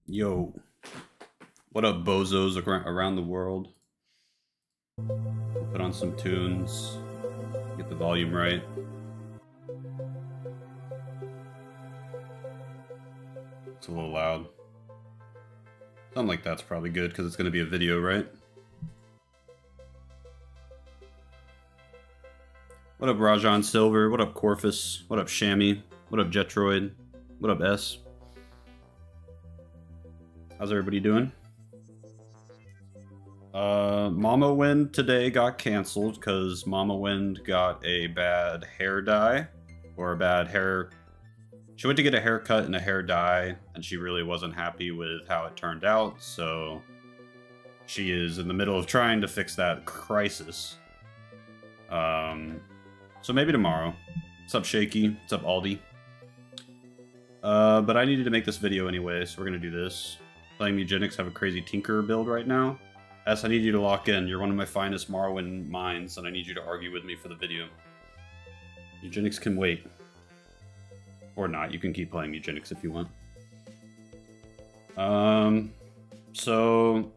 Yo, what up, bozos around the world? Put on some tunes, get the volume right. It's a little loud. Something like that's probably good because it's going to be a video, right? What up, Rajan Silver? What up, Corfus? What up, Shammy? What up, Jetroid? What up, S? How's everybody doing? Mama Wind today got canceled because Mama Wind got a bad hair dye or a bad hair. She went to get a haircut and a hair dye, and she really wasn't happy with how it turned out, so she is in the middle of trying to fix that crisis. So maybe tomorrow. What's up, Shaky? What's up, Aldi? But I needed to make this video anyway, so we're gonna do this. Playing Eugenics have a crazy Tinker build right now. S, I need you to lock in. You're one of my finest Morrowind minds, and I need you to argue with me for the video. Eugenics can wait. Or not, you can keep playing Eugenics if you want. So...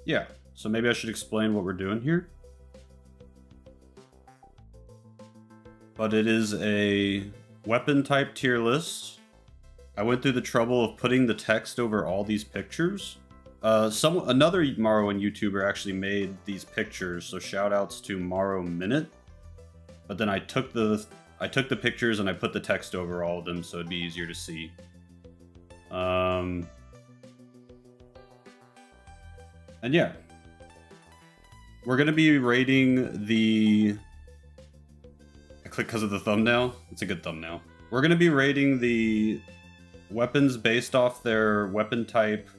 yeah, so maybe I should explain what we're doing here. But it is a weapon type tier list. I went through the trouble of putting the text over all these pictures. Another Morrowind YouTuber actually made these pictures, so shout outs to Morrow Minute. But then I took the pictures and I put the text over all of them so it'd be easier to see. And yeah. We're gonna be rating the... I click because of the thumbnail. It's a good thumbnail. We're gonna be rating the weapons based off their weapon type,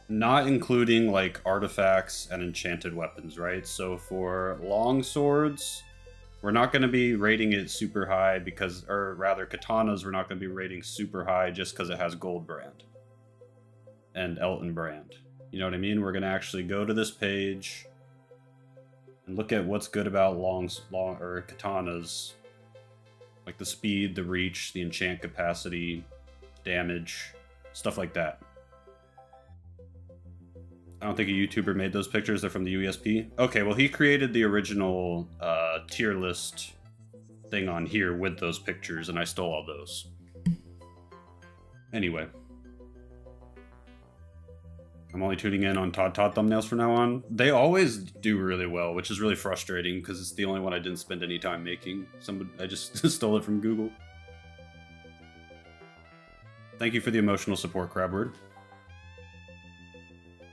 not including like artifacts and enchanted weapons, right? So for long swords, we're not going to be rating it super high because, or rather katanas, we're not going to be rating super high just because it has gold brand and Elton brand. You know what I mean? We're going to actually go to this page and look at what's good about long katanas, like the speed, the reach, the enchant capacity, damage, stuff like that. I don't think a YouTuber made those pictures. They're from the UESP. Okay, well, he created the original tier list thing on here with those pictures, and I stole all those. Anyway. I'm only tuning in on Todd thumbnails from now on. They always do really well, which is really frustrating because it's the only one I didn't spend any time making. I just stole it from Google. Thank you for the emotional support, Crabword.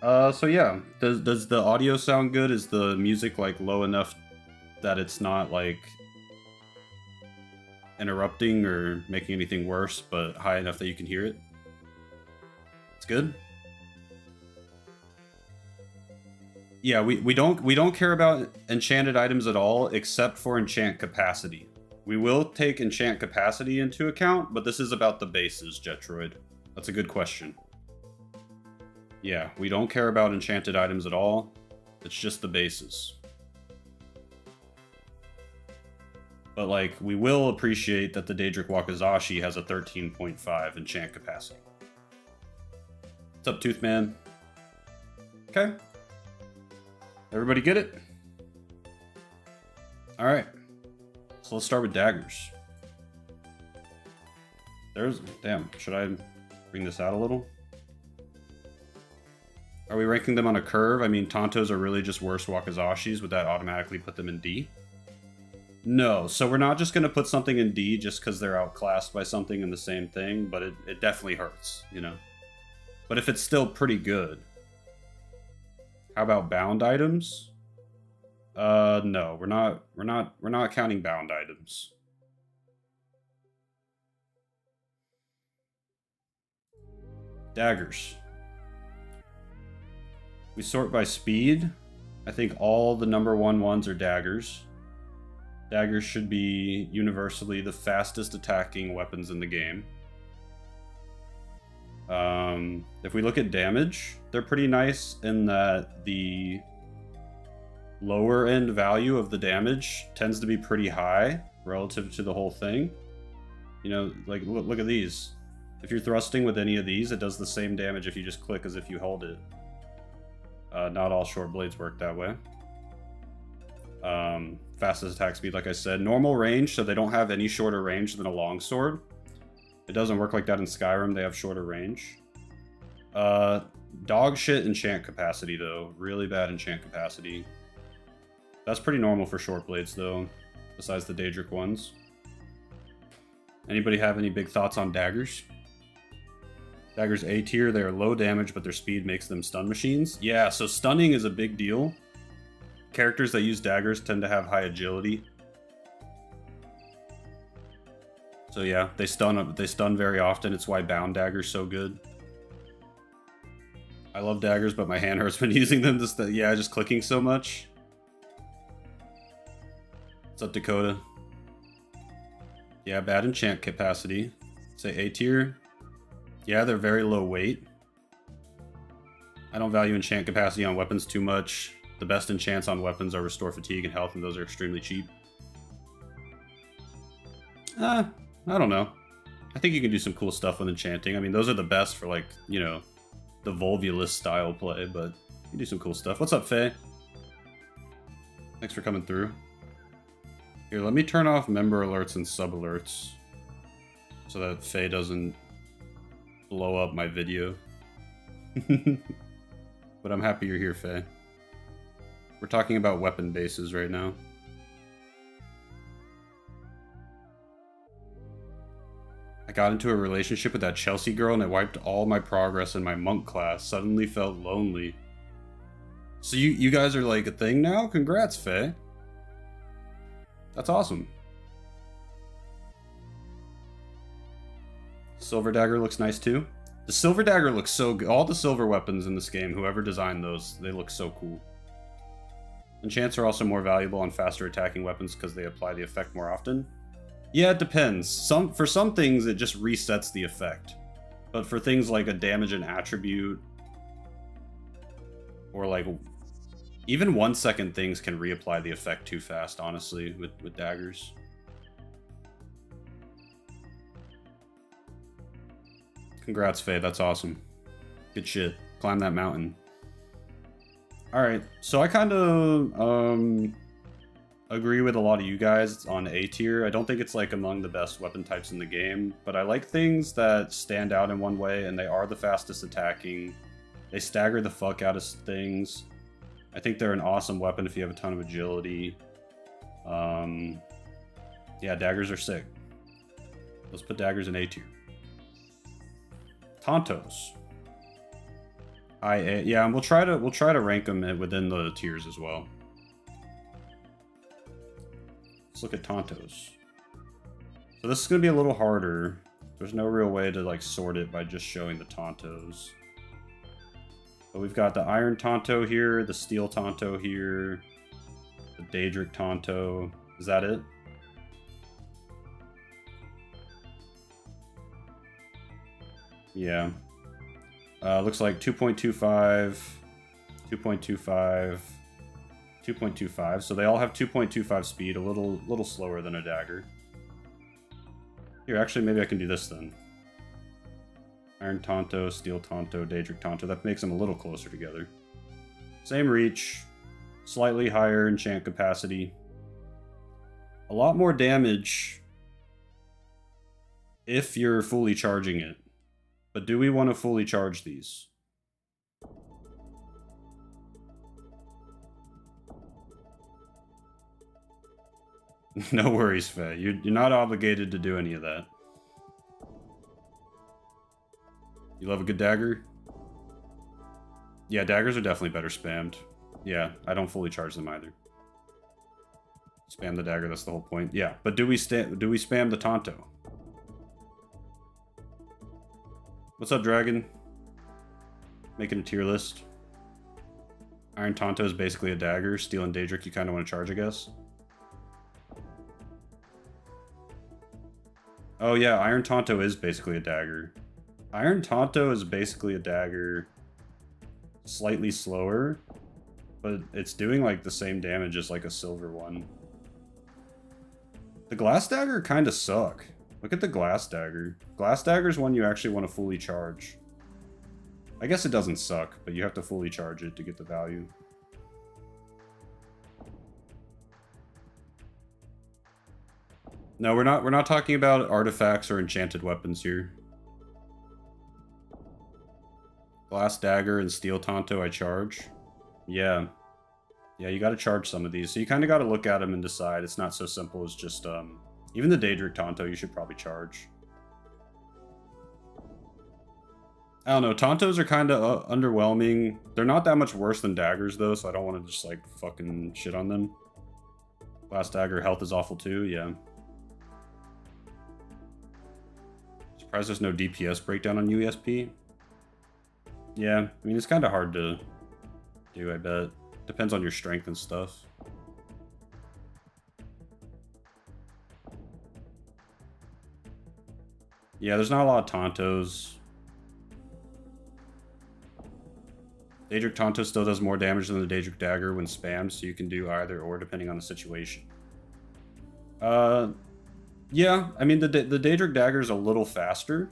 So yeah, does the audio sound good? Is the music like low enough that it's not like interrupting or making anything worse, but high enough that you can hear it? It's good. Yeah, we don't care about enchanted items at all, except for enchant capacity. We will take enchant capacity into account, but this is about the bases, Jetroid. That's a good question. Yeah, we don't care about enchanted items at all. It's just the bases. But like, we will appreciate that the Daedric Wakizashi has a 13.5 enchant capacity. What's up, Toothman? Okay. Everybody get it? Alright. So let's start with daggers. Damn, should I bring this out a little? Are we ranking them on a curve? I mean, Tontos are really just worse Wakizashis. Would that automatically put them in D? No, so we're not just going to put something in D just because they're outclassed by something in the same thing, but it definitely hurts, you know? But if it's still pretty good. How about bound items? No, we're not counting bound items. Daggers. We sort by speed. I think all the number one ones are daggers. Daggers should be universally the fastest attacking weapons in the game. If we look at damage, they're pretty nice in that the lower end value of the damage tends to be pretty high relative to the whole thing. You know, like look at these. If you're thrusting with any of these, it does the same damage if you just click as if you hold it. Not all short blades work that way. Fastest attack speed, like I said. Normal range, so they don't have any shorter range than a longsword. It doesn't work like that in Skyrim. They have shorter range. Dog shit enchant capacity, though. Really bad enchant capacity. That's pretty normal for short blades, though, besides the Daedric ones. Anybody have any big thoughts on daggers? Daggers A tier, they are low damage, but their speed makes them stun machines. Yeah, so stunning is a big deal. Characters that use daggers tend to have high agility. So yeah, they stun very often. It's why bound dagger's so good. I love daggers, but my hand hurts when using them. Just clicking so much. What's up, Dakota? Yeah, bad enchant capacity. Say A tier. Yeah, they're very low weight. I don't value enchant capacity on weapons too much. The best enchants on weapons are restore fatigue and health, and those are extremely cheap. I don't know. I think you can do some cool stuff with enchanting. I mean, those are the best for, like, you know, the Volvulus style play, but you can do some cool stuff. What's up, Faye? Thanks for coming through. Here, let me turn off member alerts and sub alerts so that Faye doesn't blow up my video. But I'm happy you're here, Faye. We're talking about weapon bases right now. I got into a relationship with that Chelsea girl and it wiped all my progress in my monk class. Suddenly felt lonely. So you guys are like a thing now? Congrats, Faye. That's awesome. Silver dagger looks nice too. The silver dagger looks so good. All the silver weapons in this game, whoever designed those, they look so cool. Enchants are also more valuable on faster attacking weapons because they apply the effect more often. Yeah, it depends. For some things, it just resets the effect. But for things like a damage and attribute, or like even 1 second things can reapply the effect too fast, honestly, with daggers. Congrats, Faye. That's awesome. Good shit. Climb that mountain. Alright, so I kind of agree with a lot of you guys on A tier. I don't think it's like among the best weapon types in the game, but I like things that stand out in one way, and they are the fastest attacking. They stagger the fuck out of things. I think they're an awesome weapon if you have a ton of agility. Yeah, daggers are sick. Let's put daggers in A tier. Tontos. Yeah, and we'll try to rank them within the tiers as well. Let's look at Tontos. So this is gonna be a little harder. There's no real way to like sort it by just showing the Tontos. But we've got the Iron Tonto here, the Steel Tonto here, the Daedric Tonto. Is that it? Yeah. Looks like 2.25, 2.25, 2.25. So they all have 2.25 speed, a little slower than a dagger. Here, actually, maybe I can do this then. Iron Tonto, Steel Tonto, Daedric Tonto. That makes them a little closer together. Same reach, slightly higher enchant capacity. A lot more damage if you're fully charging it. But do we want to fully charge these? No worries, Faye. You're not obligated to do any of that. You love a good dagger? Yeah, daggers are definitely better spammed. Yeah, I don't fully charge them either. Spam the dagger, that's the whole point. Yeah, but do we spam the Tonto? What's up, Dragon? Making a tier list. Iron Tonto is basically a dagger. Steel and Daedric you kind of want to charge, I guess. Oh yeah, Iron Tonto is basically a dagger. Iron Tonto is basically a dagger. Slightly slower. But it's doing like the same damage as like a silver one. The glass dagger kind of suck. Look at the glass dagger. Glass dagger is one you actually want to fully charge. I guess it doesn't suck, but you have to fully charge it to get the value. No, we're not talking about artifacts or enchanted weapons here. Glass dagger and steel tanto I charge. Yeah. Yeah, you gotta charge some of these. So you kind of gotta look at them and decide. It's not so simple as just, even the Daedric tanto you should probably charge. I don't know, tantos are kind of underwhelming. They're not that much worse than daggers though, so I don't want to just like fucking shit on them. Glass dagger health is awful too, yeah. Surprised there's no DPS breakdown on UESP. Yeah, I mean, it's kind of hard to do, I bet. Depends on your strength and stuff. Yeah, there's not a lot of tantos. Daedric tanto still does more damage than the Daedric dagger when spammed, so you can do either or depending on the situation. Yeah, I mean, the Daedric dagger is a little faster,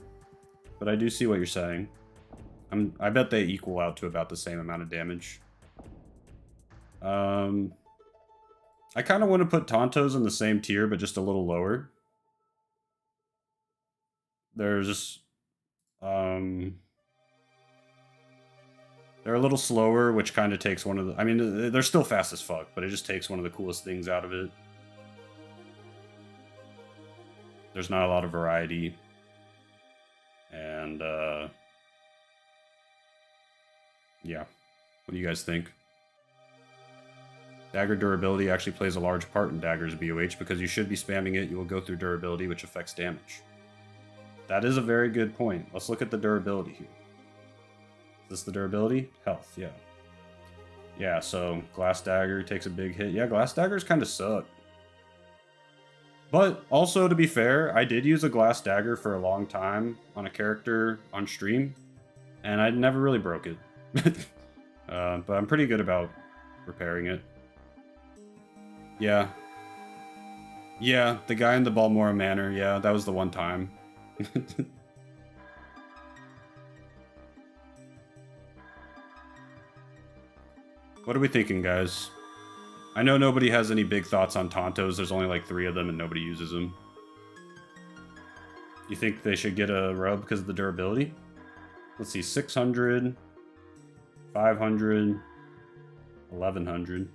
but I do see what you're saying. I bet they equal out to about the same amount of damage. I kind of want to put tantos in the same tier, but just a little lower. There's, they're a little slower, which kind of takes one of the... I mean, they're still fast as fuck, but it just takes one of the coolest things out of it. There's not a lot of variety. And, yeah. What do you guys think? Dagger durability actually plays a large part in Dagger's BOH because you should be spamming it. You will go through durability, which affects damage. That is a very good point. Let's look at the durability here. Is this the durability? Health, yeah. Yeah, so Glass Dagger takes a big hit. Yeah, Glass Daggers kind of suck. But also, to be fair, I did use a Glass Dagger for a long time on a character on stream, and I never really broke it. But I'm pretty good about repairing it. Yeah. Yeah, the guy in the Balmora Manor, yeah, that was the one time. What are we thinking, guys? I know nobody has any big thoughts on tantos. There's only like 3 of them and nobody uses them. You think they should get a rub because of the durability? Let's see, 600, 500, 1100.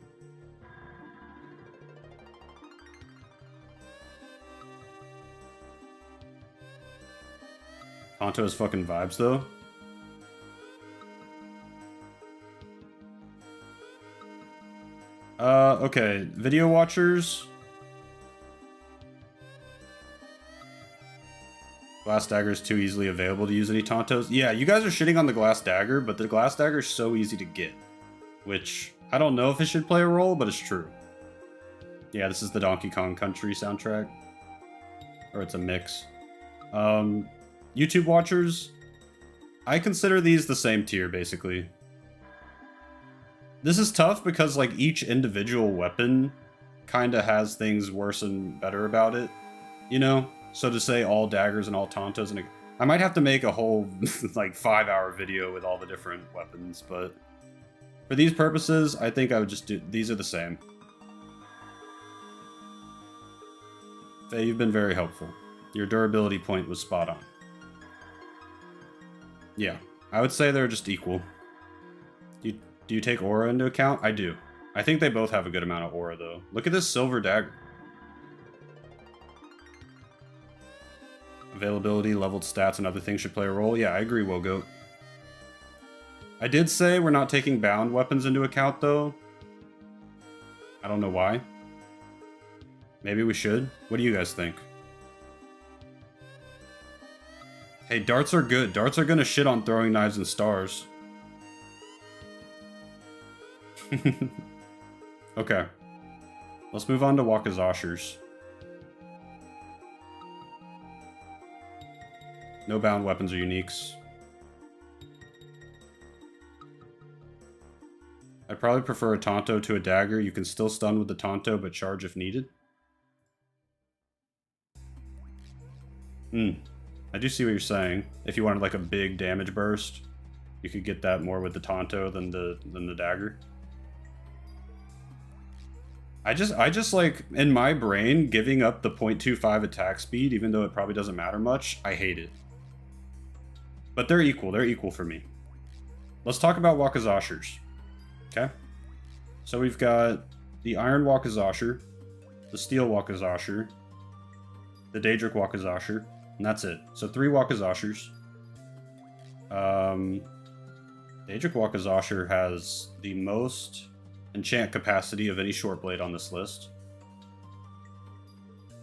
Tanto is fucking vibes though. Okay, video watchers. Glass Dagger is too easily available to use any tantos. Yeah, you guys are shitting on the Glass Dagger, but the Glass Dagger is so easy to get. Which, I don't know if it should play a role, but it's true. Yeah, this is the Donkey Kong Country soundtrack. Or it's a mix. YouTube watchers, I consider these the same tier, basically. This is tough because, like, each individual weapon kind of has things worse and better about it, you know? So to say all daggers and all tantos, and I might have to make a whole, like, 5-hour video with all the different weapons, but for these purposes, I think I would just do, these are the same. Faye, you've been very helpful. Your durability point was spot on. Yeah, I would say they're just equal. Do you take aura into account? I do. I think they both have a good amount of aura, though. Look at this silver dagger. Availability, leveled stats, and other things should play a role. Yeah, I agree, Wogoat. I did say we're not taking bound weapons into account, though. I don't know why. Maybe we should. What do you guys think? Hey, darts are good. Darts are gonna shit on throwing knives and stars. Okay. Let's move on to Wakazashers. No bound weapons or uniques. I'd probably prefer a tanto to a dagger. You can still stun with the tanto, but charge if needed. I do see what you're saying. If you wanted like a big damage burst, you could get that more with the Tonto than the dagger. I just like, in my brain, giving up the 0.25 attack speed, even though it probably doesn't matter much, I hate it. But they're equal for me. Let's talk about Wakazashers. Okay? So we've got the Iron Wakazasher, the Steel Wakazasher, the Daedric Wakazasher, and that's it. So 3 Wakazashers. Daedric Wakazasher has the most enchant capacity of any short blade on this list.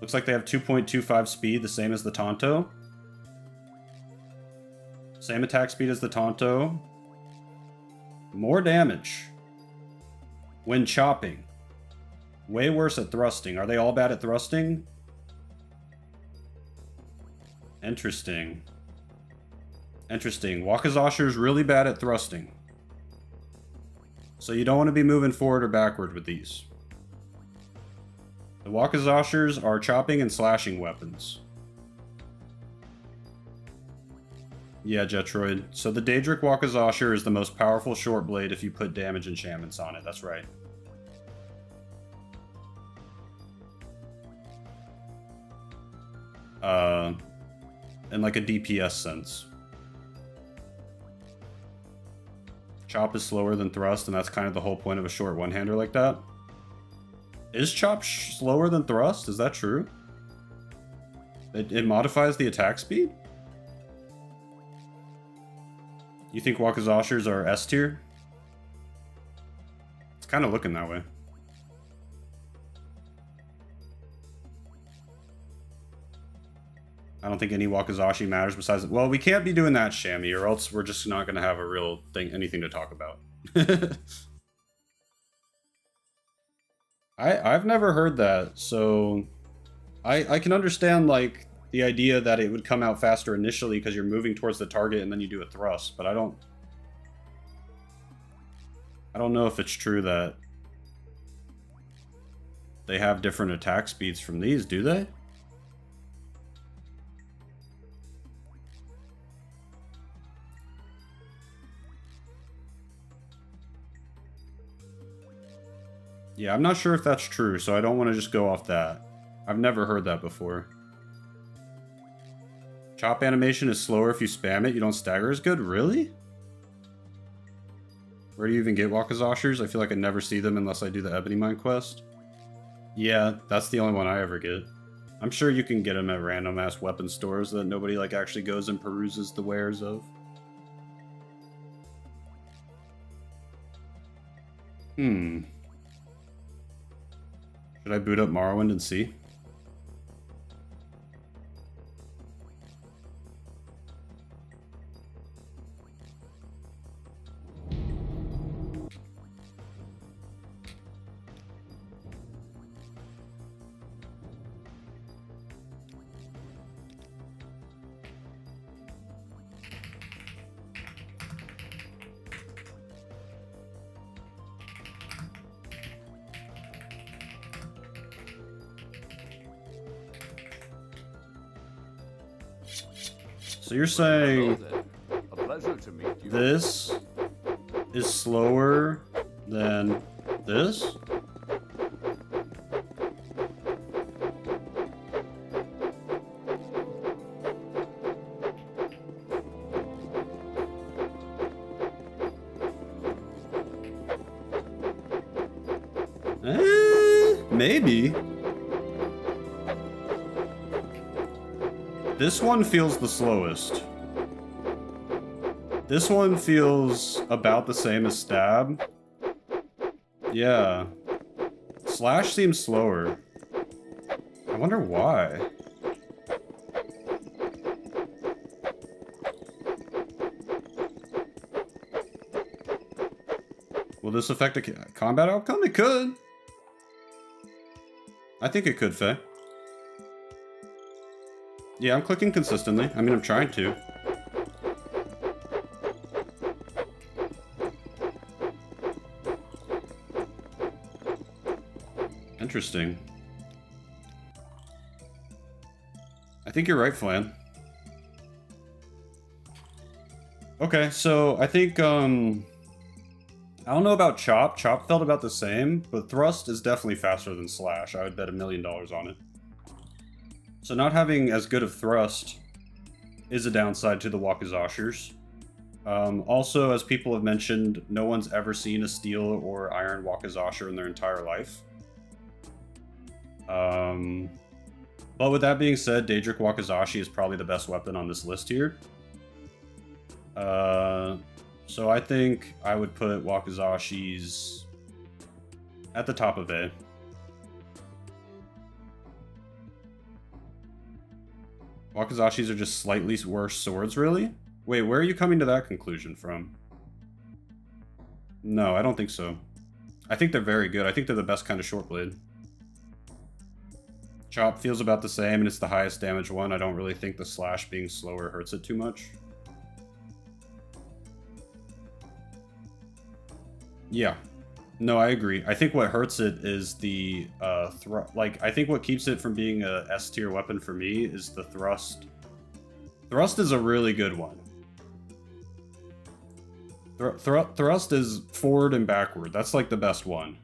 Looks like they have 2.25 speed, the same as the Tonto. Same attack speed as the Tonto. More damage when chopping. Way worse at thrusting. Are they all bad at thrusting? Interesting. Interesting. Wakazasher's really bad at thrusting. So you don't want to be moving forward or backward with these. The Wakazashers are chopping and slashing weapons. Yeah, Jetroid. So the Daedric Wakazasher is the most powerful short blade if you put damage enchantments on it. That's right. In like a DPS sense. Chop is slower than thrust, and that's kind of the whole point of a short one-hander like that. Is chop slower than thrust? Is that true? It modifies the attack speed? You think Wakazashers are S tier? It's kind of looking that way. I don't think any Wakazashi matters besides... Well, we can't be doing that, Shammy, or else we're just not going to have a real thing, anything to talk about. I've never heard that, so... I can understand, like, the idea that it would come out faster initially because you're moving towards the target and then you do a thrust, but I don't know if it's true that they have different attack speeds from these, do they? Yeah, I'm not sure if that's true, so I don't want to just go off that. I've never heard that before. Chop animation is slower if you spam it. You don't stagger as good? Really? Where do you even get Wakazashers? I feel like I never see them unless I do the Ebony Mine quest. Yeah, that's the only one I ever get. I'm sure you can get them at random-ass weapon stores that nobody like actually goes and peruses the wares of. Should I boot up Morrowind and see? So you're saying a pleasure to meet you. This is slower than this? Maybe. This one feels the slowest. This one feels about the same as stab. Yeah. Slash seems slower. I wonder why. Will this affect a combat outcome? It could. I think it could, Faye. Yeah, I'm clicking consistently. I mean, I'm trying to. Interesting. I think you're right, Flan. Okay, so I think, I don't know about Chop. Chop felt about the same, but Thrust is definitely faster than Slash. I would bet $1 million on it. So not having as good of Thrust is a downside to the Wakazashers. Also, as people have mentioned, no one's ever seen a steel or iron Wakazasher in their entire life. But with that being said, Daedric Wakazashi is probably the best weapon on this list here. So I think I would put Wakazashis at the top of A. Wakazashis are just slightly worse swords, really? Wait, where are you coming to that conclusion from? No, I don't think so. I think they're very good. I think they're the best kind of short blade. Chop feels about the same, and it's the highest damage one. I don't really think the Slash being slower hurts it too much. Yeah. No, I agree. I think what hurts it is the I think what keeps it from being a S tier weapon for me is the thrust. Thrust is a really good one. Thrust is forward and backward. That's like the best one,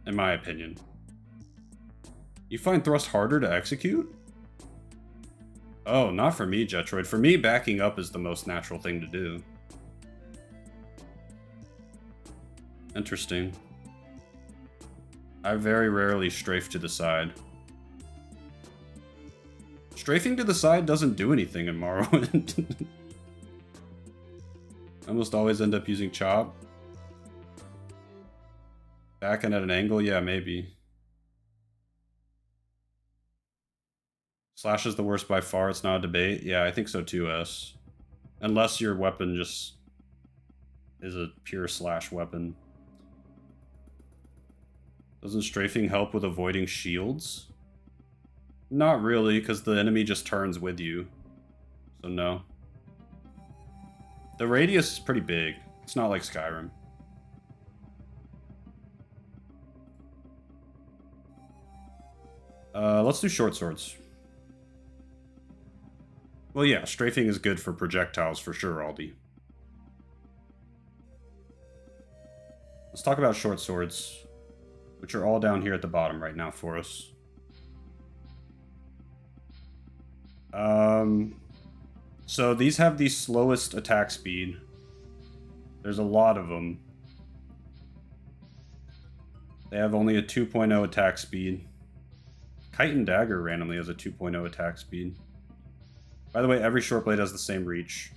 in my opinion. You find thrust harder to execute? Oh, not for me, Jetroid. For me, backing up is the most natural thing to do. Interesting. I very rarely strafe to the side. Strafing to the side doesn't do anything in Morrowind. I almost always end up using Chop. Backing at an angle? Yeah, maybe. Slash is the worst by far, it's not a debate. Yeah, I think so too, S. Unless your weapon just is a pure Slash weapon. Doesn't strafing help with avoiding shields? Not really, because the enemy just turns with you. So no. The radius is pretty big. It's not like Skyrim. Let's do short swords. Well, yeah, strafing is good for projectiles for sure, Aldi. Let's talk about short swords, which are all down here at the bottom right now for us. So these have the slowest attack speed. There's a lot of them. They have only a 2.0 attack speed. Kite and Dagger randomly has a 2.0 attack speed. By the way, every short blade has the same reach.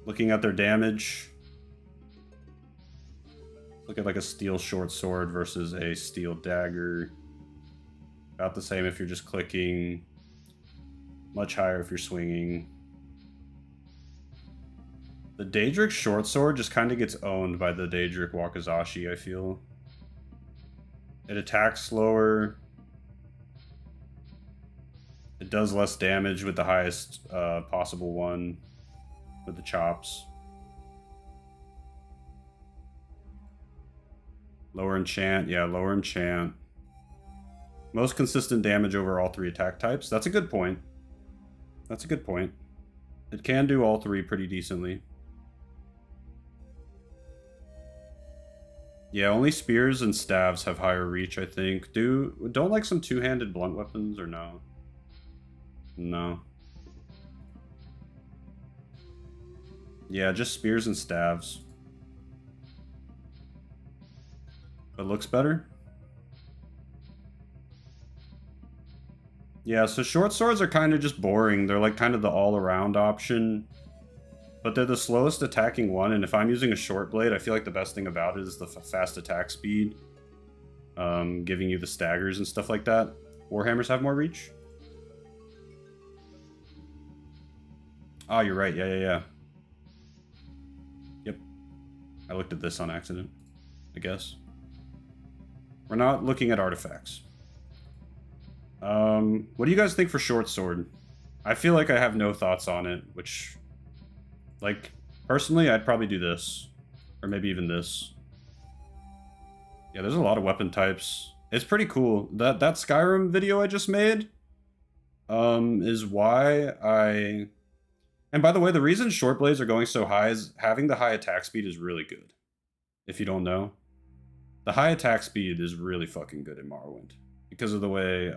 Looking at their damage. Look at like a steel short sword versus a steel dagger. About the same if you're just clicking. Much higher if you're swinging. The Daedric short sword just kind of gets owned by the Daedric Wakazashi, I feel. It attacks slower. It does less damage with the highest possible one. With the chops. Lower enchant. Yeah, lower enchant. Most consistent damage over all three attack types. That's a good point. That's a good point. It can do all three pretty decently. Yeah, only spears and staves have higher reach, I think. Don't like some two-handed blunt weapons, or no? No. Yeah, just spears and staves. But looks better? Yeah, so short swords are kind of just boring. They're like kind of the all-around option. But they're the slowest attacking one, and if I'm using a short blade, I feel like the best thing about it is the fast attack speed. Giving you the staggers and stuff like that. Warhammers have more reach? Oh, you're right. Yeah. Yep. I looked at this on accident, I guess. We're not looking at artifacts. What do you guys think for short sword? I feel like I have no thoughts on it, which... Like, personally, I'd probably do this. Or maybe even this. Yeah, there's a lot of weapon types. It's pretty cool. That Skyrim video I just made, is why I... And by the way, the reason short blades are going so high is having the high attack speed is really good. If you don't know. The high attack speed is really fucking good in Morrowind. Because of the way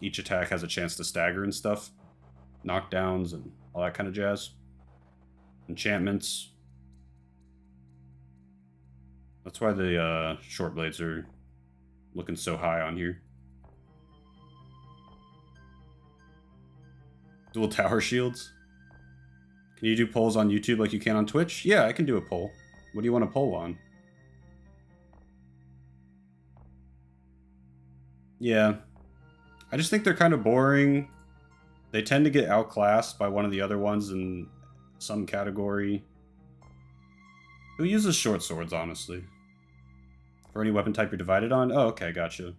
each attack has a chance to stagger and stuff. Knockdowns and all that kind of jazz. Enchantments. That's why the short blades are looking so high on here. Dual tower shields. Can you do polls on YouTube like you can on Twitch? Yeah, I can do a poll. What do you want to poll on? Yeah. I just think they're kind of boring. They tend to get outclassed by one of the other ones in some category. Who uses short swords, honestly? For any weapon type you're divided on? Oh, okay, gotcha.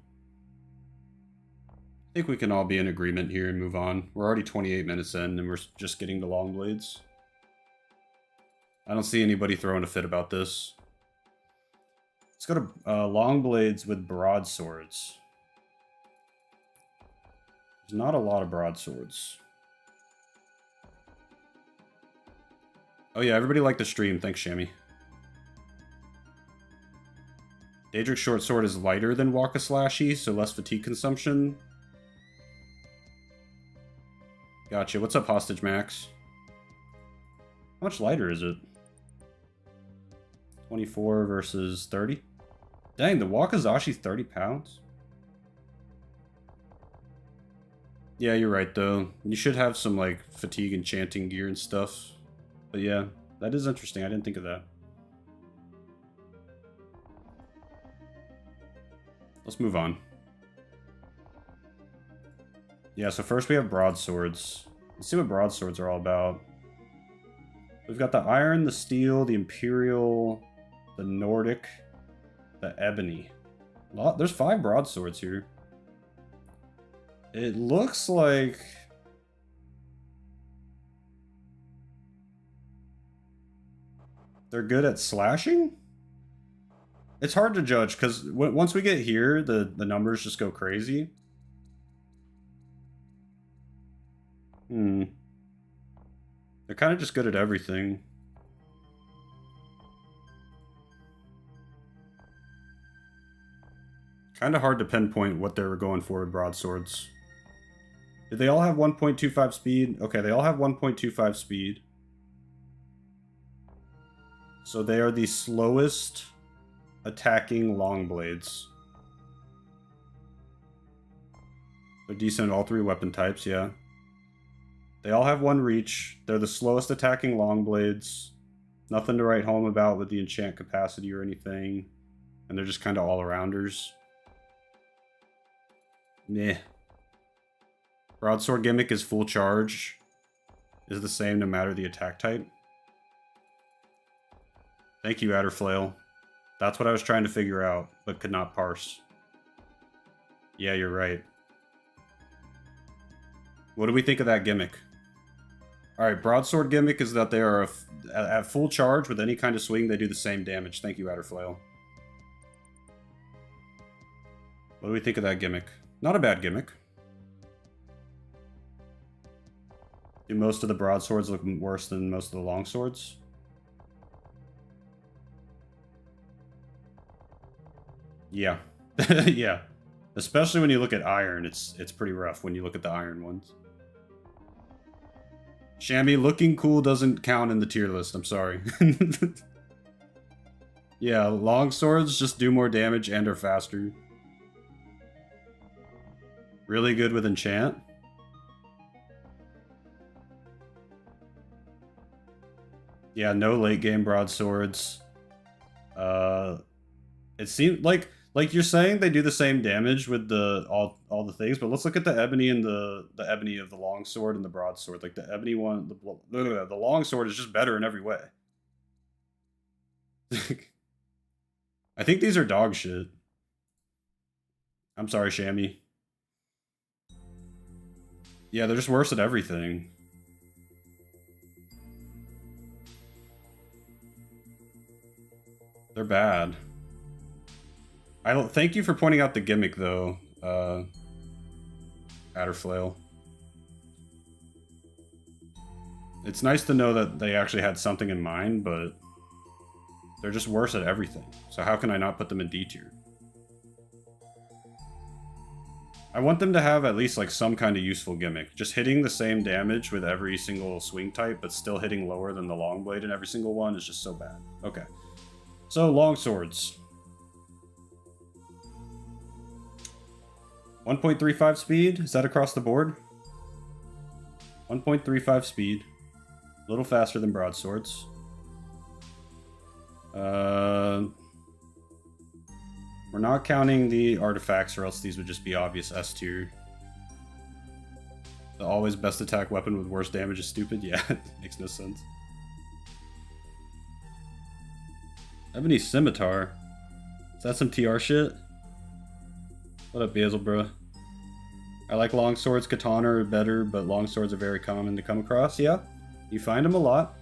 I think we can all be in agreement here and move on. We're already 28 minutes in, and we're just getting to long blades. I don't see anybody throwing a fit about this. Let's go to long blades with broadswords. There's not a lot of broadswords. Oh yeah, everybody liked the stream. Thanks, Shammy. Daedric short sword is lighter than Waka Slashy, so less fatigue consumption. Gotcha. What's up, Hostage Max? How much lighter is it? 24 versus 30? Dang, the Wakazashi's 30 pounds? Yeah, you're right, though. You should have some, like, fatigue enchanting gear and stuff. But yeah, that is interesting. I didn't think of that. Let's move on. Yeah, so first we have broadswords. Let's see what broadswords are all about. We've got the iron, the steel, the imperial, the Nordic, the ebony. There's 5 broadswords here. It looks like... they're good at slashing? It's hard to judge, because once we get here, the numbers just go crazy. They're kind of just good at everything. Kind of hard to pinpoint what they were going for with broadswords. Did they all have 1.25 speed? Okay, they all have 1.25 speed. So they are the slowest attacking long blades. They're decent at all 3 weapon types, yeah. They all have 1 reach. They're the slowest attacking long blades. Nothing to write home about with the enchant capacity or anything. And they're just kind of all-arounders. Meh. Broadsword gimmick is full charge. Is the same no matter the attack type. Thank you, Adderflail. That's what I was trying to figure out, but could not parse. Yeah, you're right. What do we think of that gimmick? Alright, broadsword gimmick is that they are at full charge with any kind of swing, they do the same damage. Thank you, Adderflail. What do we think of that gimmick? Not a bad gimmick. Do most of the broadswords look worse than most of the longswords? Yeah. Yeah. Especially when you look at iron, it's pretty rough when you look at the iron ones. Shammy, looking cool doesn't count in the tier list, I'm sorry. Yeah, longswords just do more damage and are faster. Really good with enchant. Yeah, no late game broadswords. It seems like you're saying they do the same damage with the all the things, but let's look at the ebony and the ebony of the longsword and the broadsword. Like the ebony one, the longsword is just better in every way. I think these are dog shit. I'm sorry, Shammy. Yeah, they're just worse at everything. They're bad. I don't. Thank you for pointing out the gimmick, though, Adderflail. It's nice to know that they actually had something in mind, but they're just worse at everything. So how can I not put them in D tier? I want them to have at least like some kind of useful gimmick. Just hitting the same damage with every single swing type, but still hitting lower than the long blade in every single one is just so bad. Okay. So, long swords. 1.35 speed? Is that across the board? 1.35 speed. A little faster than broadswords. We're not counting the artifacts, or else these would just be obvious S tier. The always best attack weapon with worst damage is stupid? Yeah, it makes no sense. Ebony Scimitar. Is that some TR shit? What up, Basil, bro? I like long swords. Katana are better, but long swords are very common to come across. Yeah, you find them a lot.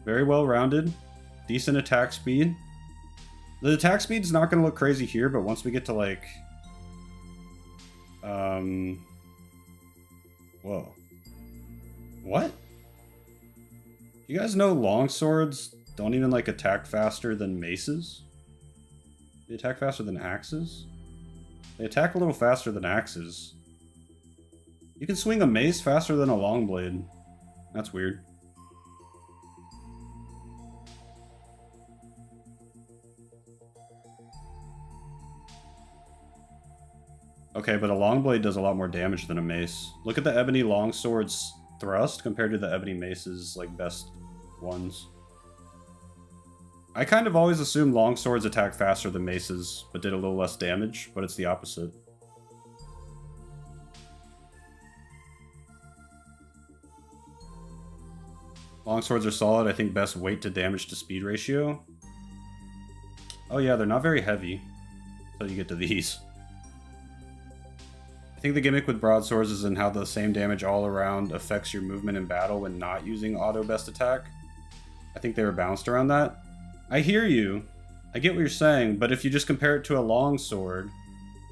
Very well rounded. Decent attack speed. The attack speed's not going to look crazy here, but once we get to like... Whoa. What? You guys know long swords don't even like attack faster than maces? They attack faster than axes? They attack a little faster than axes. You can swing a mace faster than a long blade. That's weird. Okay, but a long blade does a lot more damage than a mace. Look at the ebony longsword's thrust compared to the ebony mace's like best ones. I kind of always assumed longswords attack faster than maces, but did a little less damage, but it's the opposite. Longswords are solid. I think best weight to damage to speed ratio. Oh yeah, they're not very heavy until you get to these. I think the gimmick with broadswords is in how the same damage all around affects your movement in battle when not using auto best attack. I think they were balanced around that. I hear you. I get what you're saying, but if you just compare it to a long sword,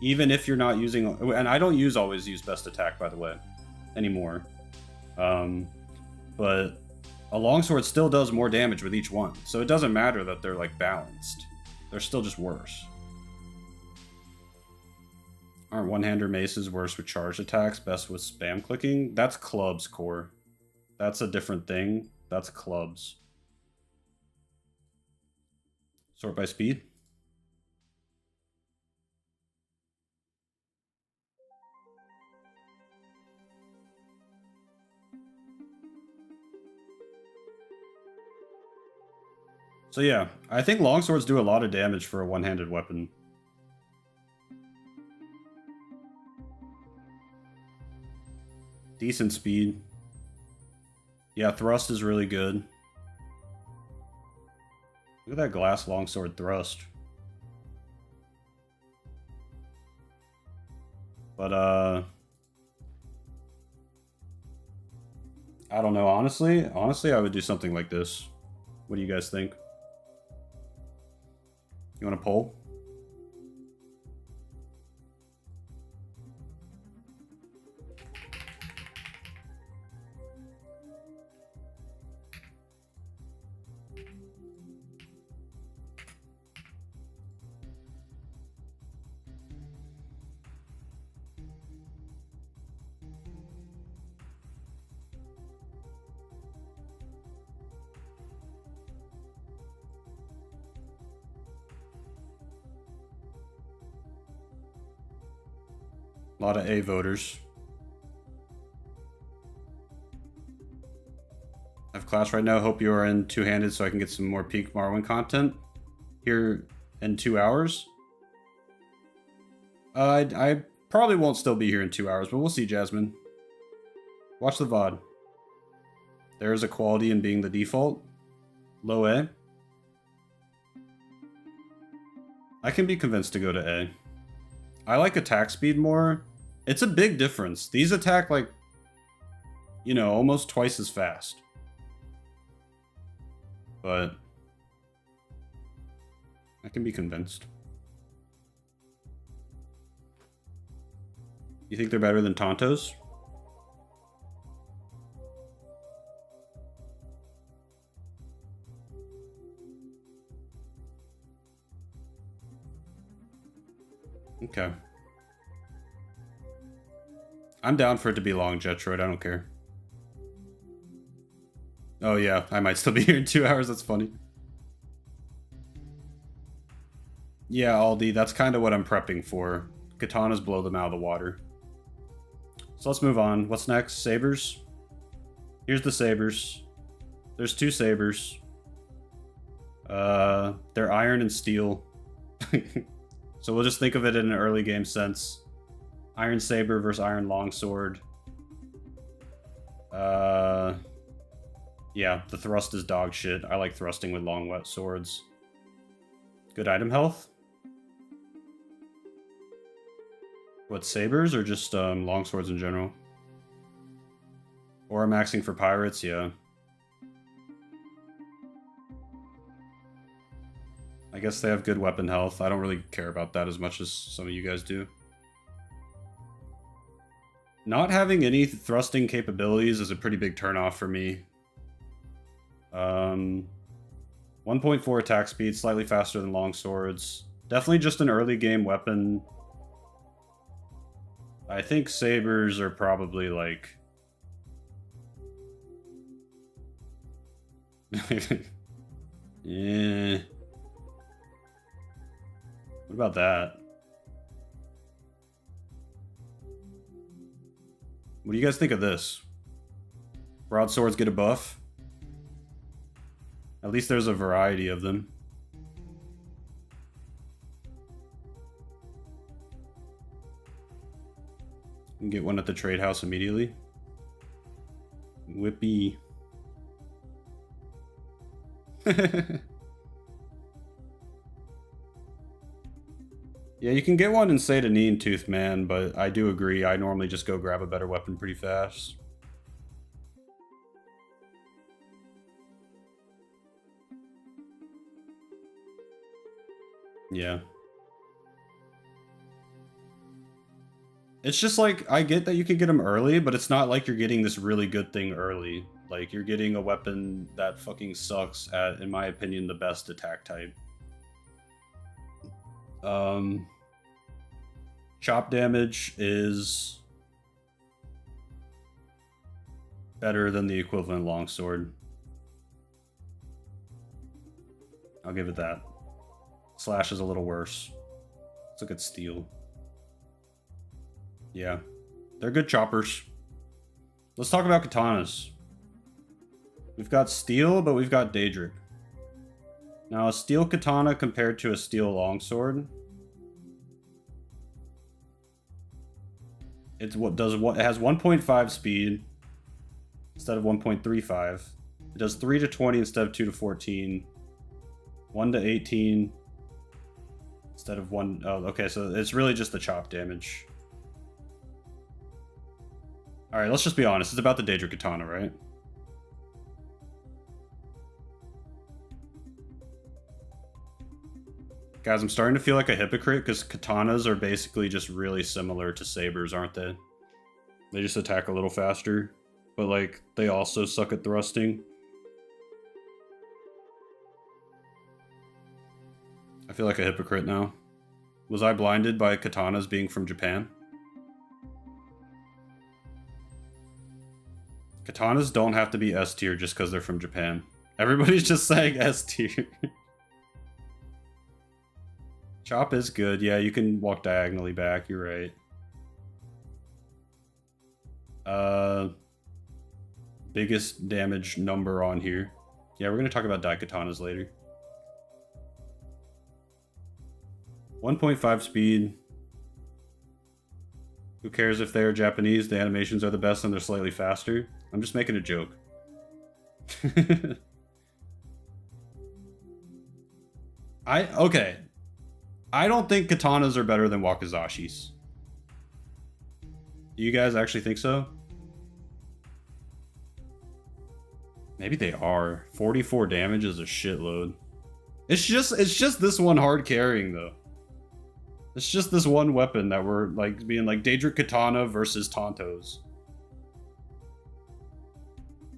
even if you're not using... And I don't always use best attack, by the way, anymore. But a longsword still does more damage with each one, so it doesn't matter that they're like balanced. They're still just worse. Aren't one-hander maces worse with charged attacks, best with spam clicking? That's clubs, core. That's a different thing. That's clubs. Sort by speed. So yeah, I think longswords do a lot of damage for a one-handed weapon. Decent speed. Yeah, thrust is really good. Look at that glass longsword thrust. But, I don't know, honestly, I would do something like this. What do you guys think? You want to poll? A lot of A voters. I have class right now. Hope you are in two-handed so I can get some more peak Marwin content here in 2 hours. I probably won't still be here in 2 hours, but we'll see, Jasmine. Watch the VOD. There is a quality in being the default. Low A. I can be convinced to go to A. I like attack speed more. It's a big difference. These attack like, you know, almost twice as fast. But I can be convinced. You think they're better than Tontos? Okay. I'm down for it to be long, Jetroid. I don't care. Oh yeah, I might still be here in 2 hours. That's funny. Yeah, Aldi, that's kind of what I'm prepping for. Katanas blow them out of the water. So let's move on. What's next? Sabers? Here's the sabers. There's 2 sabers. They're iron and steel. So we'll just think of it in an early game sense. Iron saber versus iron longsword. Yeah, the thrust is dog shit. I like thrusting with long wet swords. Good item health? What, sabers or just longswords in general? Or maxing for pirates, yeah. I guess they have good weapon health. I don't really care about that as much as some of you guys do. Not having any thrusting capabilities is a pretty big turnoff for me. 1.4 attack speed, slightly faster than longswords. Definitely just an early game weapon. I think sabers are probably like... Yeah. What about that? What do you guys think of this? Broadswords get a buff? At least there's a variety of them. You can get one at the trade house immediately. Whippy. Yeah, you can get one in Say to Knee and Tooth Man, but I do agree. I normally just go grab a better weapon pretty fast. Yeah. It's just like, I get that you can get them early, but it's not like you're getting this really good thing early. Like, you're getting a weapon that fucking sucks at, in my opinion, the best attack type. Chop damage is better than the equivalent longsword. I'll give it that. Slash is a little worse. Let's look at steel. Yeah, they're good choppers. Let's talk about katanas. We've got steel, but we've got Daedric. Now, a steel katana compared to a steel longsword, it has 1.5 speed instead of 1.35. It does 3 to 20 instead of 2 to 14. 1 to 18 instead of 1. Oh, okay, so it's really just the chop damage. Alright, let's just be honest. It's about the Daedric katana, right? Guys, I'm starting to feel like a hypocrite because katanas are basically just really similar to sabers, aren't they? They just attack a little faster, but like they also suck at thrusting. I feel like a hypocrite now. Was I blinded by katanas being from Japan? Katanas don't have to be S tier just because they're from Japan. Everybody's just saying S tier. Chop is good. Yeah, you can walk diagonally back. You're right. Biggest damage number on here. Yeah, we're going to talk about daikatanas later. 1.5 speed. Who cares if they're Japanese? The animations are the best and they're slightly faster. I'm just making a joke. Okay. I don't think katanas are better than wakizashis. Do you guys actually think so? Maybe they are. 44 damage is a shitload. It's just this one hard carrying though. It's just this one weapon that we're like being like Daedric katana versus Tontos.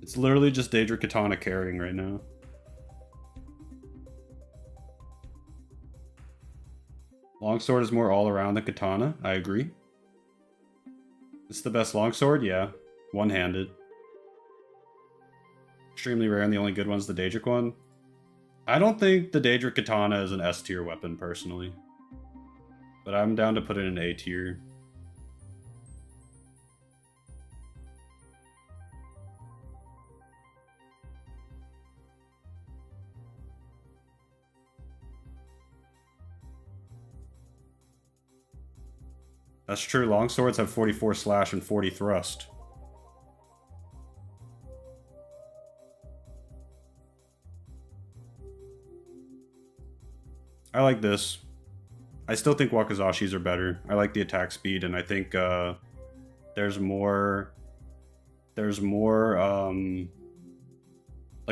It's literally just Daedric katana carrying right now. Longsword is more all around than katana. I agree. It's the best longsword, yeah. One-handed. Extremely rare, and the only good one's the Daedric one. I don't think the Daedric katana is an S tier weapon personally, but I'm down to put it in A tier. That's true. Longswords have 44 slash and 40 thrust. I like this. I still think Wakazashis are better. I like the attack speed, and I think there's more. Like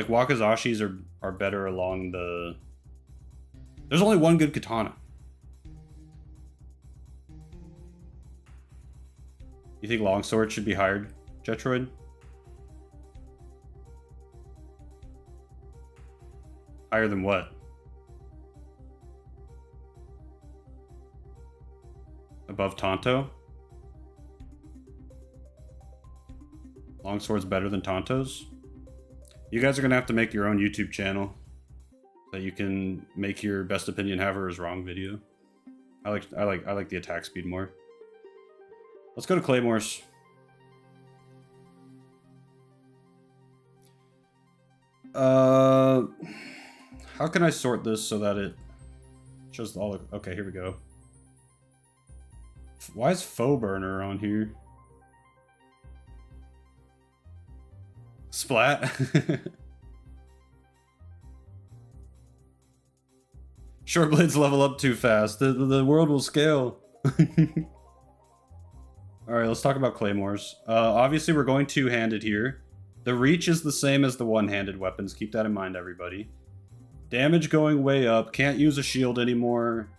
Wakazashis are better along the. There's only one good katana. You think longsword should be higher, Jetroid? Higher than what? Above Tonto? Longsword's better than Tonto's? You guys are gonna have to make your own YouTube channel so that you can make your best opinion Haver is wrong video. I like the attack speed more. Let's go to Claymores. How can I sort this so that it shows all the... Okay, here we go. Why is Foe Burner on here? Splat? Short blades level up too fast. The world will scale. Alright, let's talk about Claymores. Obviously, we're going two-handed here. The reach is the same as the one-handed weapons. Keep that in mind, everybody. Damage going way up. Can't use a shield anymore.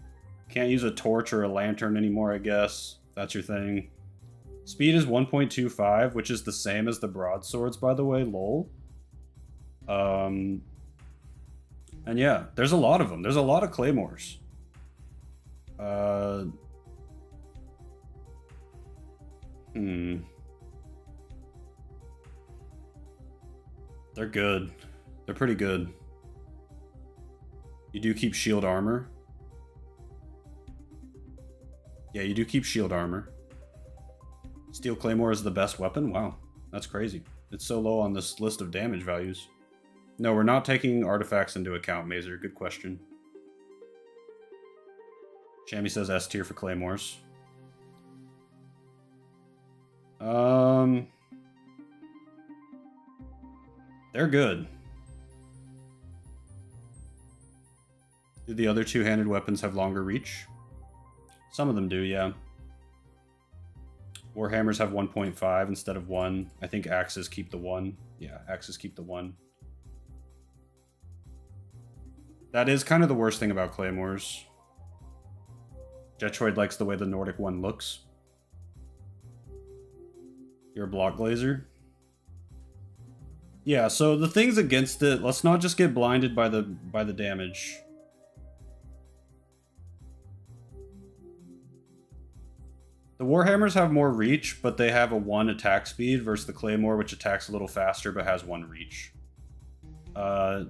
Can't use a torch or a lantern anymore, I guess. That's your thing. Speed is 1.25, which is the same as the broadswords, by the way. Lol. And yeah, there's a lot of them. There's a lot of Claymores. They're good. They're pretty good. You do keep shield armor. Yeah, you do keep shield armor. Steel Claymore is the best weapon? Wow, that's crazy. It's so low on this list of damage values. No, we're not taking artifacts into account, Mazer. Good question. Shammy says S tier for Claymores. They're good. Do the other two-handed weapons have longer reach? Some of them do, yeah. Warhammers have 1.5 instead of 1. I think axes keep the 1. Yeah, axes keep the 1. That is kind of the worst thing about Claymores. Jetroid likes the way the Nordic one looks. You're a block glazer? Yeah, so the things against it, let's not just get blinded by the damage. The Warhammers have more reach, but they have a 1 attack speed versus the Claymore, which attacks a little faster but has 1 reach. So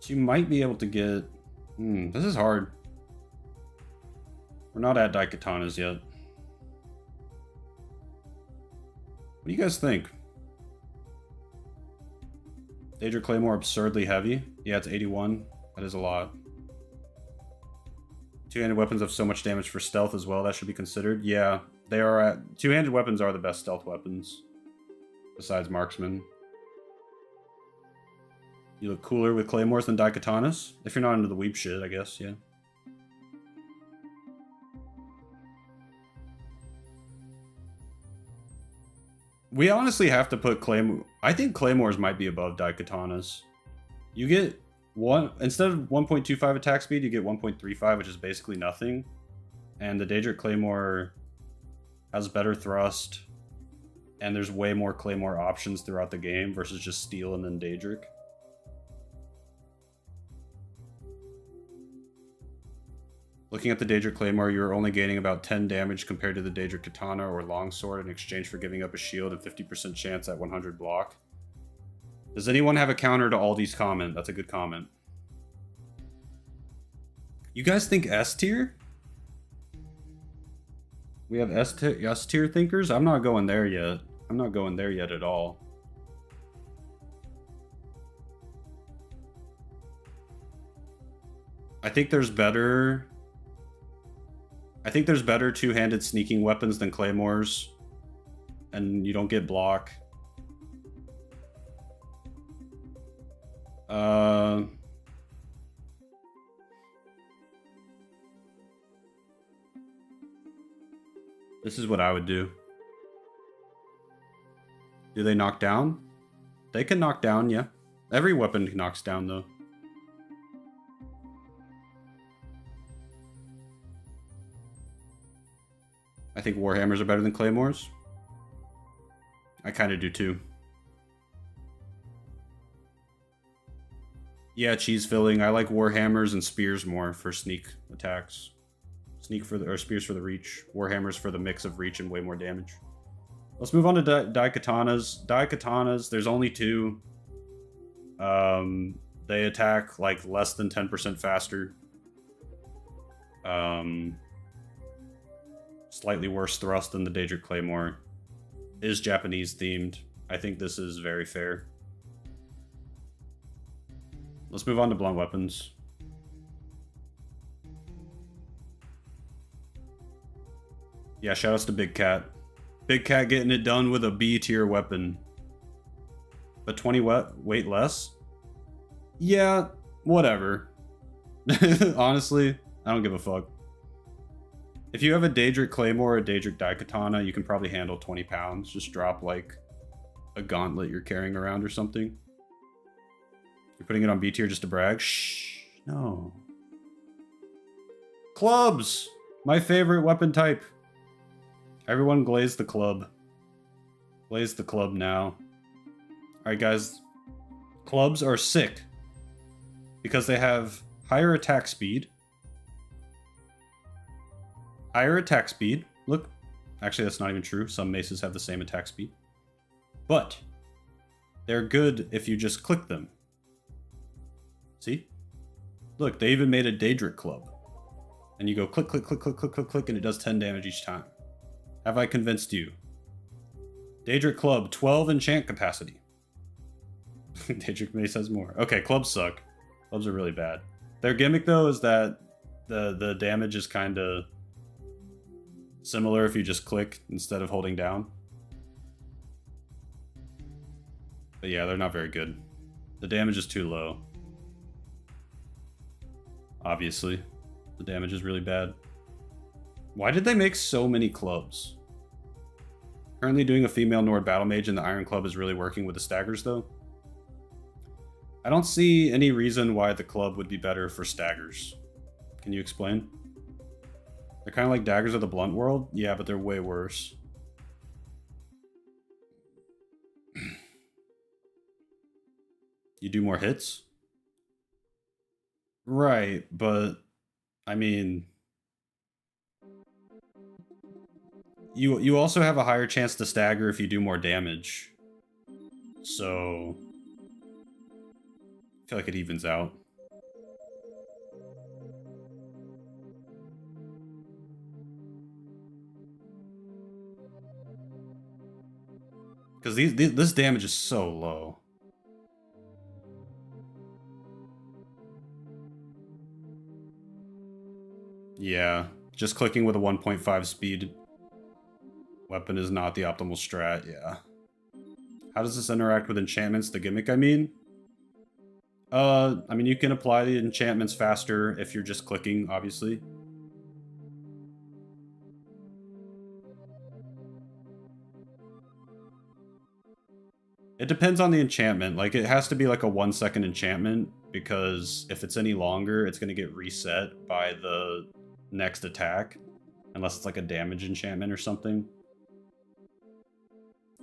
you might be able to get... this is hard. We're not at Daikatanas yet. What do you guys think? Daedric Claymore absurdly heavy. Yeah, it's 81. That is a lot. Two-handed weapons have so much damage for stealth as well. That should be considered. Yeah, they are at... Two-handed weapons are the best stealth weapons. Besides marksman. You look cooler with claymores than daikatanas? If you're not into the weep shit, I guess, yeah. We honestly have to put claymore... I think claymores might be above daikatanas. You get... Instead of 1.25 attack speed, you get 1.35, which is basically nothing. And the Daedric Claymore has better thrust. And there's way more Claymore options throughout the game versus just steel and then Daedric. Looking at the Daedric Claymore, you're only gaining about 10 damage compared to the Daedric Katana or Longsword in exchange for giving up a shield and 50% chance at 100 block. Does anyone have a counter to Aldi's comment? That's a good comment. You guys think S tier? We have S tier thinkers? I'm not going there yet. I'm not going there yet at all. I think there's better two-handed sneaking weapons than claymores, and you don't get block. This is what I would do. Do they knock down? They can knock down, yeah. Every weapon knocks down, though. I think Warhammers are better than Claymores. I kind of do too. Yeah, cheese filling. I like Warhammers and Spears more for sneak attacks. Spears for the reach. Warhammers for the mix of reach and way more damage. Let's move on to Daikatanas. Daikatanas, there's only two. They attack like less than 10% faster. Slightly worse thrust than the Daedric Claymore. Is Japanese themed. I think this is very fair. Let's move on to blunt weapons. Yeah, shoutouts to Big Cat. Big Cat getting it done with a B tier weapon. But 20 weight less? Yeah, whatever. Honestly, I don't give a fuck. If you have a Daedric Claymore or a Daedric Daikatana, you can probably handle 20 pounds. Just drop like a gauntlet you're carrying around or something. You're putting it on B tier just to brag? Shh, no. Clubs! My favorite weapon type. Everyone glaze the club. Glaze the club now. Alright guys. Clubs are sick. Because they have higher attack speed. Higher attack speed. Look. Actually, that's not even true. Some maces have the same attack speed. But they're good if you just click them. See? Look, they even made a Daedric club. And you go click, click, click, click, click, click, click, and it does 10 damage each time. Have I convinced you? Daedric club, 12 enchant capacity. Daedric mace has more. Okay, clubs suck. Clubs are really bad. Their gimmick, though, is that the damage is kind of similar if you just click instead of holding down. But yeah, they're not very good. The damage is too low. Obviously. The damage is really bad. Why did they make so many clubs? Currently doing a female Nord battle mage and the Iron Club is really working with the staggers, though. I don't see any reason why the club would be better for staggers. Can you explain? They're kind of like daggers of the blunt world? Yeah, but they're way worse. You do more hits? Right, but I mean, you also have a higher chance to stagger if you do more damage. So I feel like it evens out. Because this damage is so low. Yeah, just clicking with a 1.5 speed weapon is not the optimal strat, yeah. How does this interact with enchantments, the gimmick, I mean? I mean, you can apply the enchantments faster if you're just clicking, obviously. It depends on the enchantment. Like, it has to be like a 1-second enchantment, because if it's any longer, it's going to get reset by the next attack. Unless it's like a damage enchantment or something.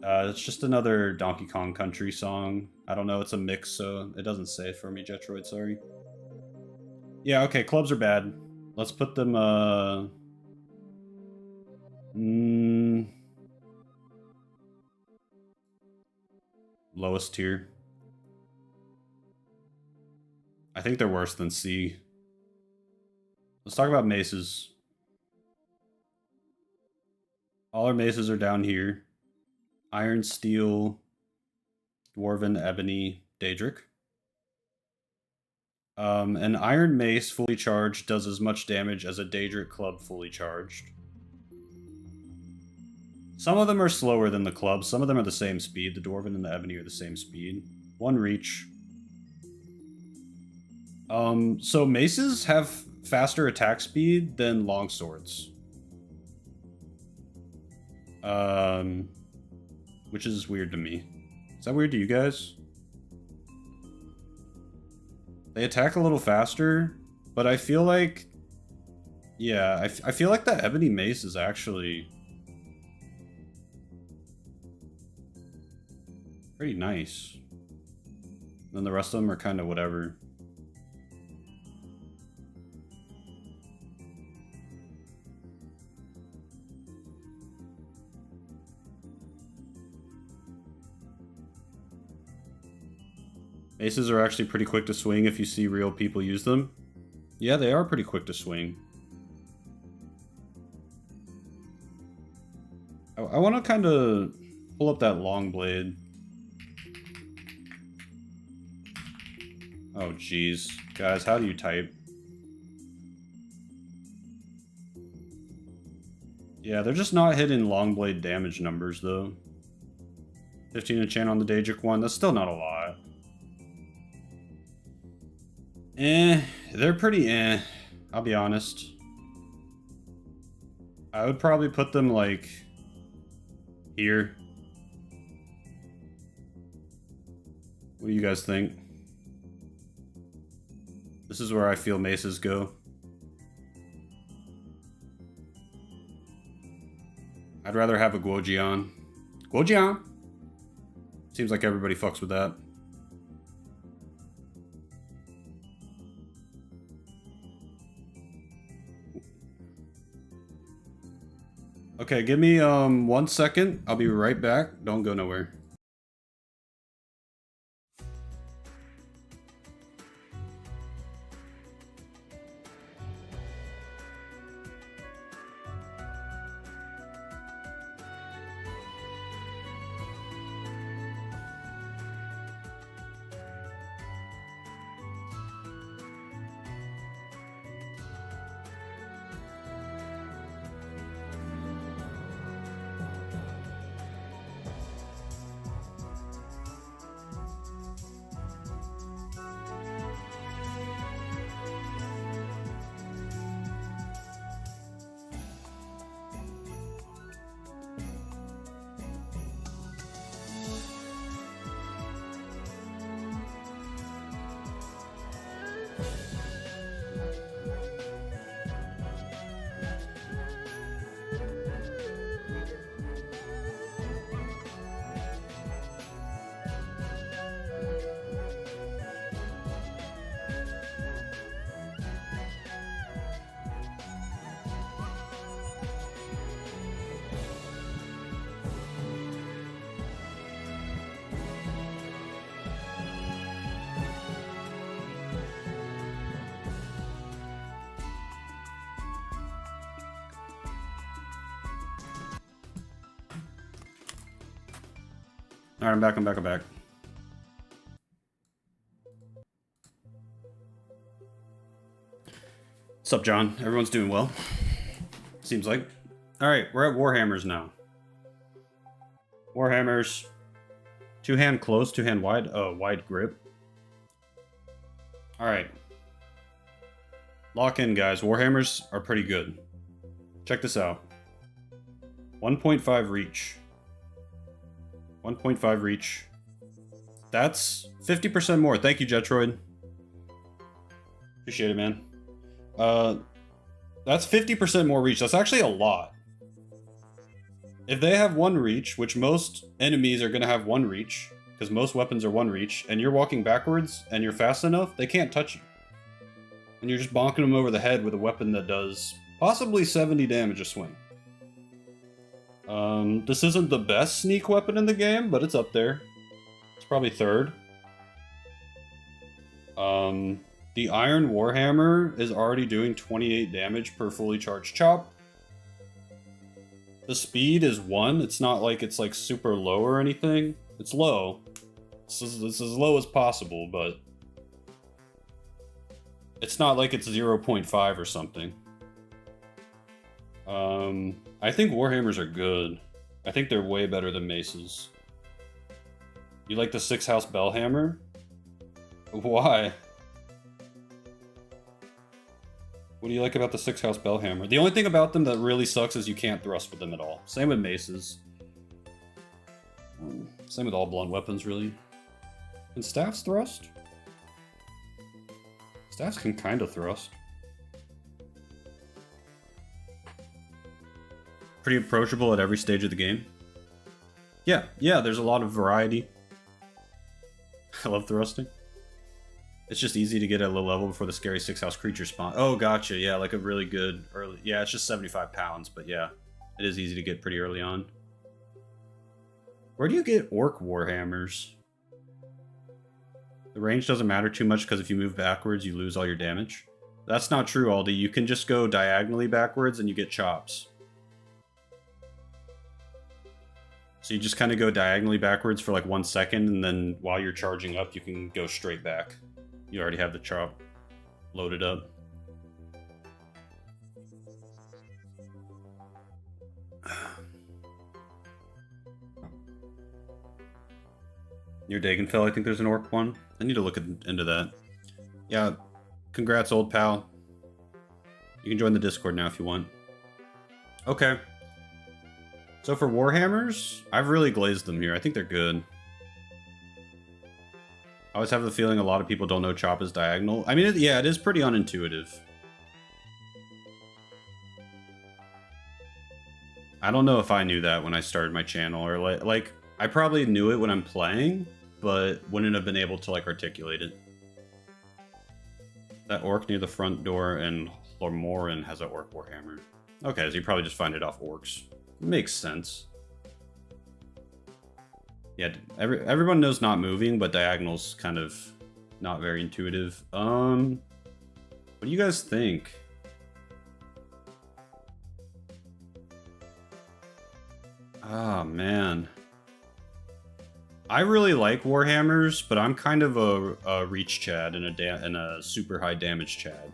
It's just another Donkey Kong Country song. I don't know, it's a mix, so it doesn't say it for me, Jetroid, sorry. Yeah, okay, clubs are bad. Let's put them, lowest tier. I think they're worse than C. Let's talk about maces. All our maces are down here. Iron, steel, dwarven, ebony, daedric. An iron mace fully charged does as much damage as a daedric club fully charged. Some of them are slower than the clubs. Some of them are the same speed. The dwarven and the ebony are the same speed. 1 reach. So maces have faster attack speed than longswords. Which is weird to me. Is that weird to you guys? They attack a little faster, but I feel like... Yeah, I feel like the ebony mace is actually... pretty nice. Then the rest of them are kind of whatever. Maces are actually pretty quick to swing if you see real people use them. Yeah, they are pretty quick to swing. I want to kind of pull up that long blade. Oh, jeez. Guys, how do you type? Yeah, they're just not hitting long blade damage numbers, though. 15 enchant on the Daedric one. That's still not a lot. They're pretty I'll be honest. I would probably put them, like, here. What do you guys think? This is where I feel maces go. I'd rather have a Guojian. Guojian! Seems like everybody fucks with that. Okay, give me 1 second. I'll be right back. Don't go nowhere. Alright, I'm back. What's up, John? Everyone's doing well. Seems like. Alright, we're at Warhammers now. Warhammers. 2-hand close, 2-hand wide. Oh, wide grip. Alright. Lock in, guys. Warhammers are pretty good. Check this out. 1.5 reach. 1.5 reach. That's 50% more. Thank you, Jetroid. Appreciate it, man. That's 50% more reach. That's actually a lot. If they have 1 reach, which most enemies are going to have 1 reach, because most weapons are 1 reach, and you're walking backwards and you're fast enough, they can't touch you. And you're just bonking them over the head with a weapon that does possibly 70 damage a swing. This isn't the best sneak weapon in the game, but it's up there. It's probably third. The Iron Warhammer is already doing 28 damage per fully charged chop. The speed is 1. It's not like it's like super low or anything. It's low. It's as low as possible, but it's not like it's 0.5 or something. I think Warhammers are good. I think they're way better than maces. You like the 6-house Bellhammer? Why? What do you like about the 6-house Bellhammer? The only thing about them that really sucks is you can't thrust with them at all. Same with maces. Same with all blunt weapons, really. Can staffs thrust? Staffs can kind of thrust. Pretty approachable at every stage of the game. Yeah, there's a lot of variety. I love thrusting. It's just easy to get at a low level before the scary 6-house creature spawn. Oh, gotcha. Yeah, like a really good early... Yeah, it's just 75 pounds, but yeah. It is easy to get pretty early on. Where do you get Orc Warhammers? The range doesn't matter too much because if you move backwards, you lose all your damage. That's not true, Aldi. You can just go diagonally backwards and you get chops. So you just kind of go diagonally backwards for like 1 second, and then while you're charging up, you can go straight back. You already have the chop loaded up. Near Dagenfell, I think there's an orc one. I need to look into that. Yeah, congrats, old pal. You can join the Discord now if you want. Okay. So for Warhammers, I've really glazed them here. I think they're good. I always have the feeling a lot of people don't know chop is diagonal. I mean, yeah, it is pretty unintuitive. I don't know if I knew that when I started my channel, or like I probably knew it when I'm playing, but wouldn't have been able to like articulate it. That orc near the front door in Lormoran has an orc Warhammer. Okay, so you probably just find it off orcs. Makes sense. Yeah, everyone knows not moving, but diagonal's kind of not very intuitive. What do you guys think? Ah, man. I really like Warhammers, but I'm kind of a reach Chad and a super high damage Chad.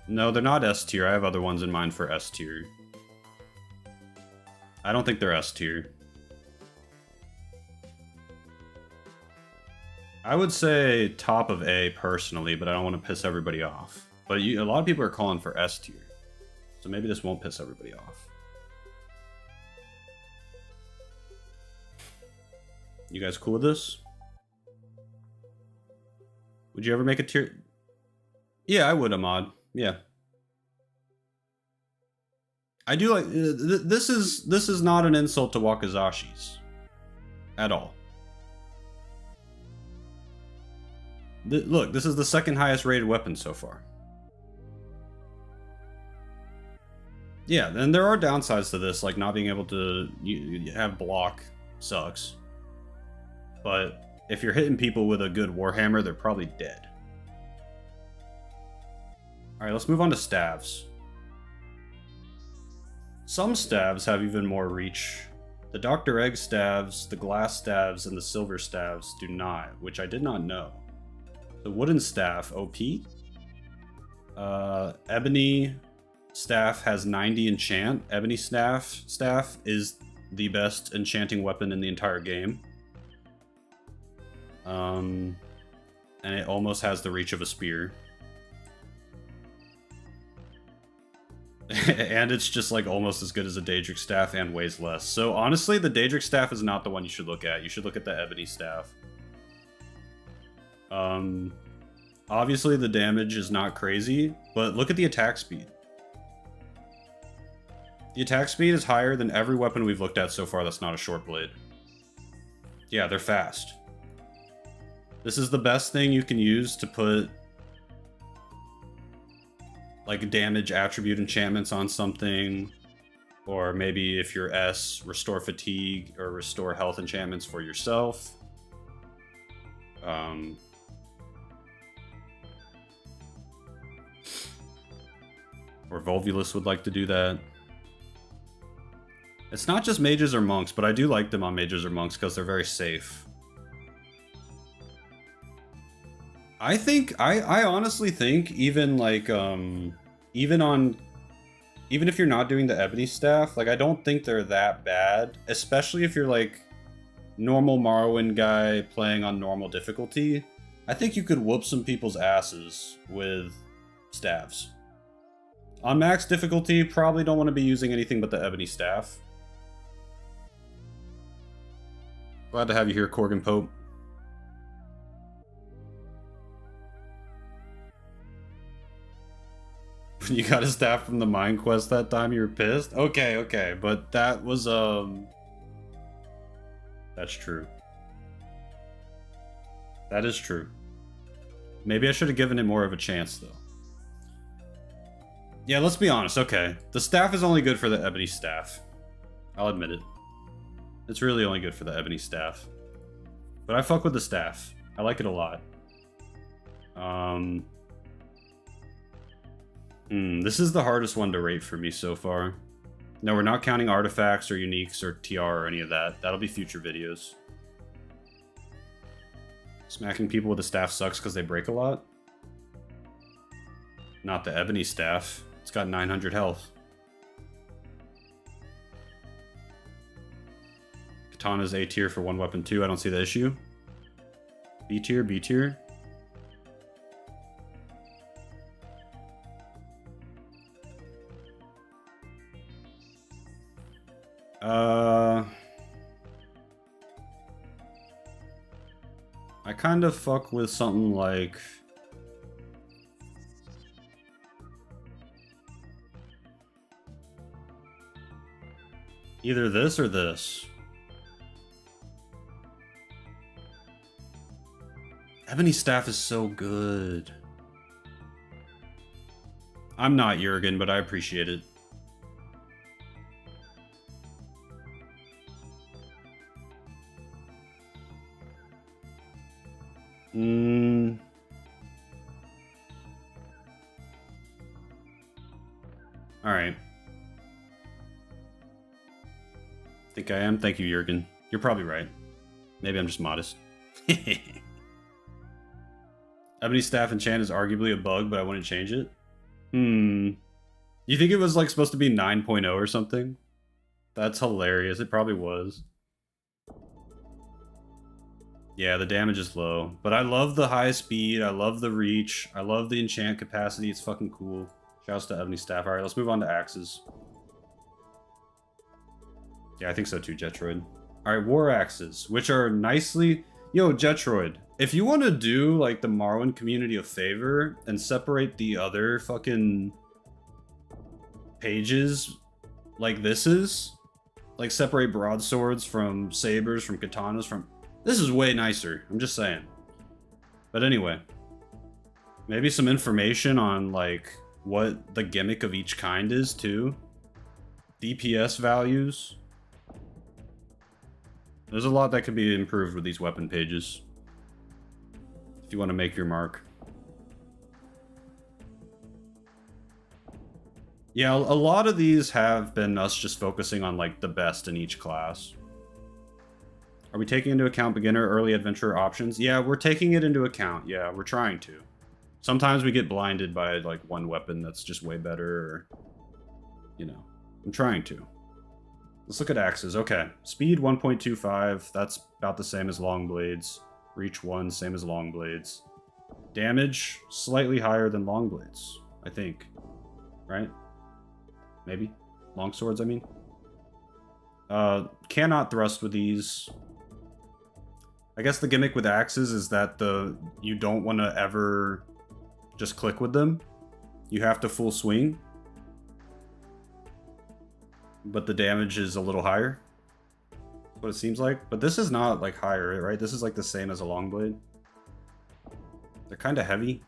No, they're not S tier. I have other ones in mind for S tier. I don't think they're S tier. I would say top of A personally, but I don't want to piss everybody off. But a lot of people are calling for S tier. So maybe this won't piss everybody off. You guys cool with this? Would you ever make a tier? Yeah, I would, Ahmad. Yeah. I do like this is not an insult to Wakazashis at all. Look, this is the second highest rated weapon so far. Yeah, then there are downsides to this, like not being able to have block sucks. But if you're hitting people with a good Warhammer, they're probably dead. Alright, let's move on to staves. Some staves have even more reach. The Dr. Egg staves, the glass staves, and the silver staves do not, which I did not know. The wooden staff, OP. Ebony staff has 90 enchant. Ebony staff is the best enchanting weapon in the entire game. And it almost has the reach of a spear. And it's just like almost as good as a Daedric staff and weighs less. So honestly, the Daedric staff is not the one you should look at. You should look at the Ebony staff. Obviously the damage is not crazy, but look at the attack speed. The attack speed is higher than every weapon we've looked at so far that's not a short blade. Yeah, they're fast. This is the best thing you can use to put like damage attribute enchantments on something, or maybe if you're S, restore fatigue or restore health enchantments for yourself. Or Volvulus would like to do that. It's not just mages or monks, but I do like them on mages or monks because they're very safe. I honestly think even like even if you're not doing the ebony staff, like I don't think they're that bad, especially if you're like normal Morrowind guy playing on normal difficulty. I think you could whoop some people's asses with staves. On max difficulty, probably don't want to be using anything but the ebony staff. Glad to have you here, Corgan Pope. You got a staff from the mine quest that time, you were pissed? Okay, but that was, that's true. That is true. Maybe I should have given it more of a chance, though. Yeah, let's be honest, okay. The staff is only good for the ebony staff. I'll admit it. It's really only good for the ebony staff. But I fuck with the staff. I like it a lot. This is the hardest one to rate for me so far. No, we're not counting artifacts or uniques or TR or any of that. That'll be future videos. Smacking people with the staff sucks because they break a lot. Not the ebony staff. It's got 900 health. Katana's A tier for one weapon too. I don't see the issue. B tier, B tier. I kind of fuck with something like either this or this. Ebony staff is so good. I'm not Jurgen, but I appreciate it. Alright. I think I am. Thank you, Jurgen. You're probably right. Maybe I'm just modest. Ebony staff enchant is arguably a bug, but I wouldn't change it. You think it was like supposed to be 9.0 or something? That's hilarious. It probably was. Yeah, the damage is low. But I love the high speed. I love the reach. I love the enchant capacity. It's fucking cool. Shouts to Ebony staff. Alright, let's move on to axes. Yeah, I think so too, Jetroid. Alright, war axes, which are nicely... Yo, Jetroid, if you want to do, like, the Morrowind community a favor and separate the other fucking pages like this is, like, separate broadswords from sabers, from katanas, from... This is way nicer, I'm just saying. But anyway, maybe some information on, like, what the gimmick of each kind is, too. DPS values. There's a lot that could be improved with these weapon pages. If you want to make your mark. Yeah, a lot of these have been us just focusing on, like, the best in each class. Are we taking into account beginner, early adventurer options? Yeah, we're taking it into account. Yeah, we're trying to. Sometimes we get blinded by, like, one weapon that's just way better, or... You know, I'm trying to. Let's look at axes. Okay, speed 1.25. That's about the same as long blades. Reach 1, same as long blades. Damage, slightly higher than long blades, I think. Right? Maybe? Long swords, I mean. Cannot thrust with these. I guess the gimmick with axes is that you don't want to ever just click with them. You have to full swing. But the damage is a little higher. That's what it seems like. But this is not, like, higher, right? This is, like, the same as a long blade. They're kind of heavy.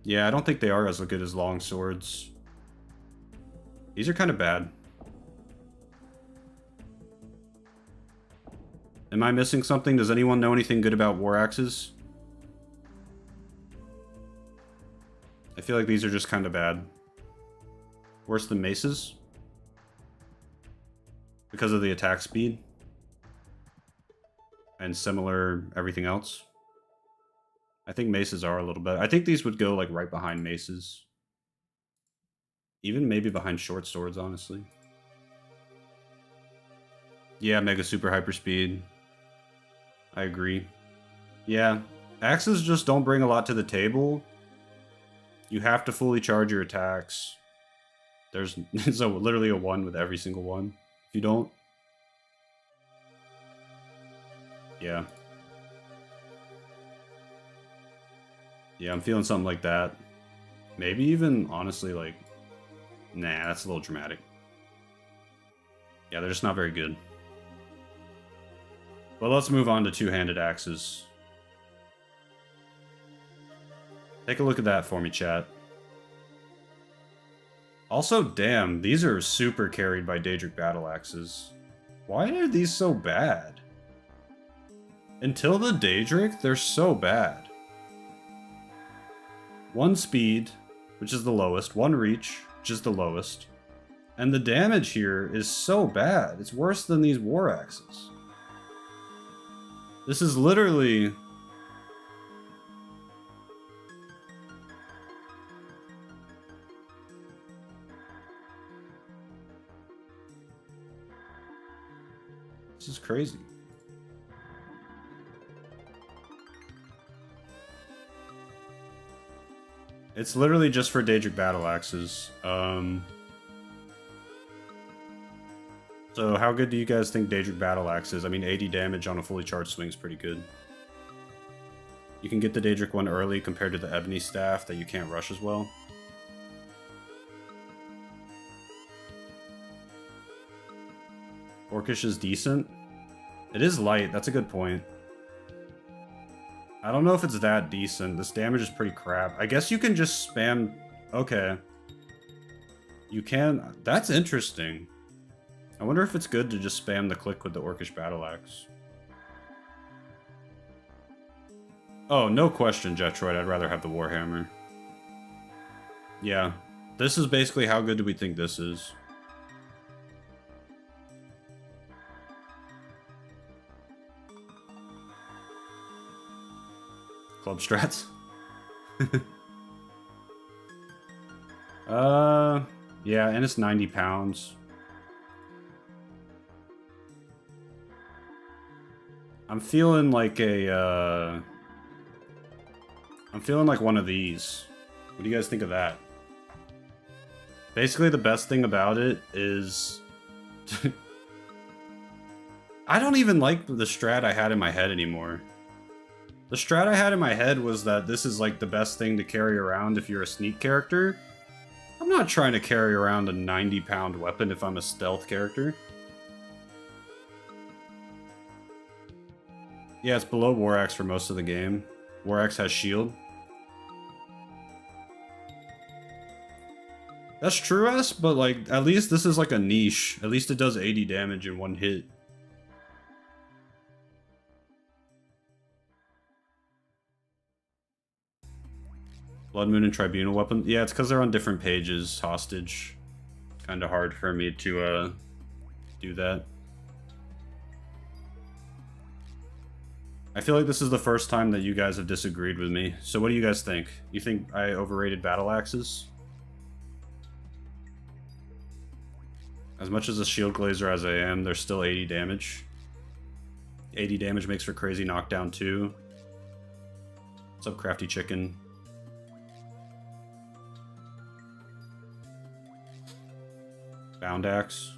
Yeah, I don't think they are as good as long swords. These are kind of bad. Am I missing something? Does anyone know anything good about war axes? I feel like these are just kind of bad. Worse than maces? Because of the attack speed? And similar everything else? I think maces are a little better. I think these would go like right behind maces. Even maybe behind short swords, honestly. Yeah, mega super hyper speed. I agree. Yeah, axes just don't bring a lot to the table. You have to fully charge your attacks. There's literally a 1 with every single one. If you don't... Yeah. Yeah, I'm feeling something like that. Maybe even, honestly, like... Nah, that's a little dramatic. Yeah, they're just not very good. But let's move on to two-handed axes. Take a look at that for me, chat. Also, damn, these are super carried by Daedric battle axes. Why are these so bad? Until the Daedric, they're so bad. 1 speed, which is the lowest. 1 reach, which is the lowest. And the damage here is so bad. It's worse than these war axes. This is literally... This is crazy. It's literally just for Daedric battle axes. So how good do you guys think Daedric battle axe is? I mean, 80 damage on a fully charged swing is pretty good. You can get the Daedric one early compared to the Ebony staff that you can't rush as well. Orcish is decent. It is light, that's a good point. I don't know if it's that decent. This damage is pretty crap. I guess you can just spam... Okay. You can... That's interesting. I wonder if it's good to just spam the click with the Orcish battle axe. Oh, no question, Jetroid. I'd rather have the Warhammer. Yeah. This is basically how good do we think this is. Club strats. Yeah, and it's 90 pounds. I'm feeling like a, I'm feeling like one of these. What do you guys think of that? Basically, the best thing about it is... I don't even like the strat I had in my head anymore. The strat I had in my head was that this is like the best thing to carry around if you're a sneak character. I'm not trying to carry around a 90-pound weapon if I'm a stealth character. Yeah, it's below War Axe for most of the game. War Axe has shield. That's true-S, but like, at least this is like a niche. At least it does 80 damage in 1 hit. Blood Moon and Tribunal weapon. Yeah, it's because they're on different pages. Hostage. Kind of hard for me to do that. I feel like this is the first time that you guys have disagreed with me. So what do you guys think? You think I overrated battle axes? As much as a shield glazer as I am, there's still 80 damage. 80 damage makes for crazy knockdown too. What's up, Crafty Chicken? Bound Axe.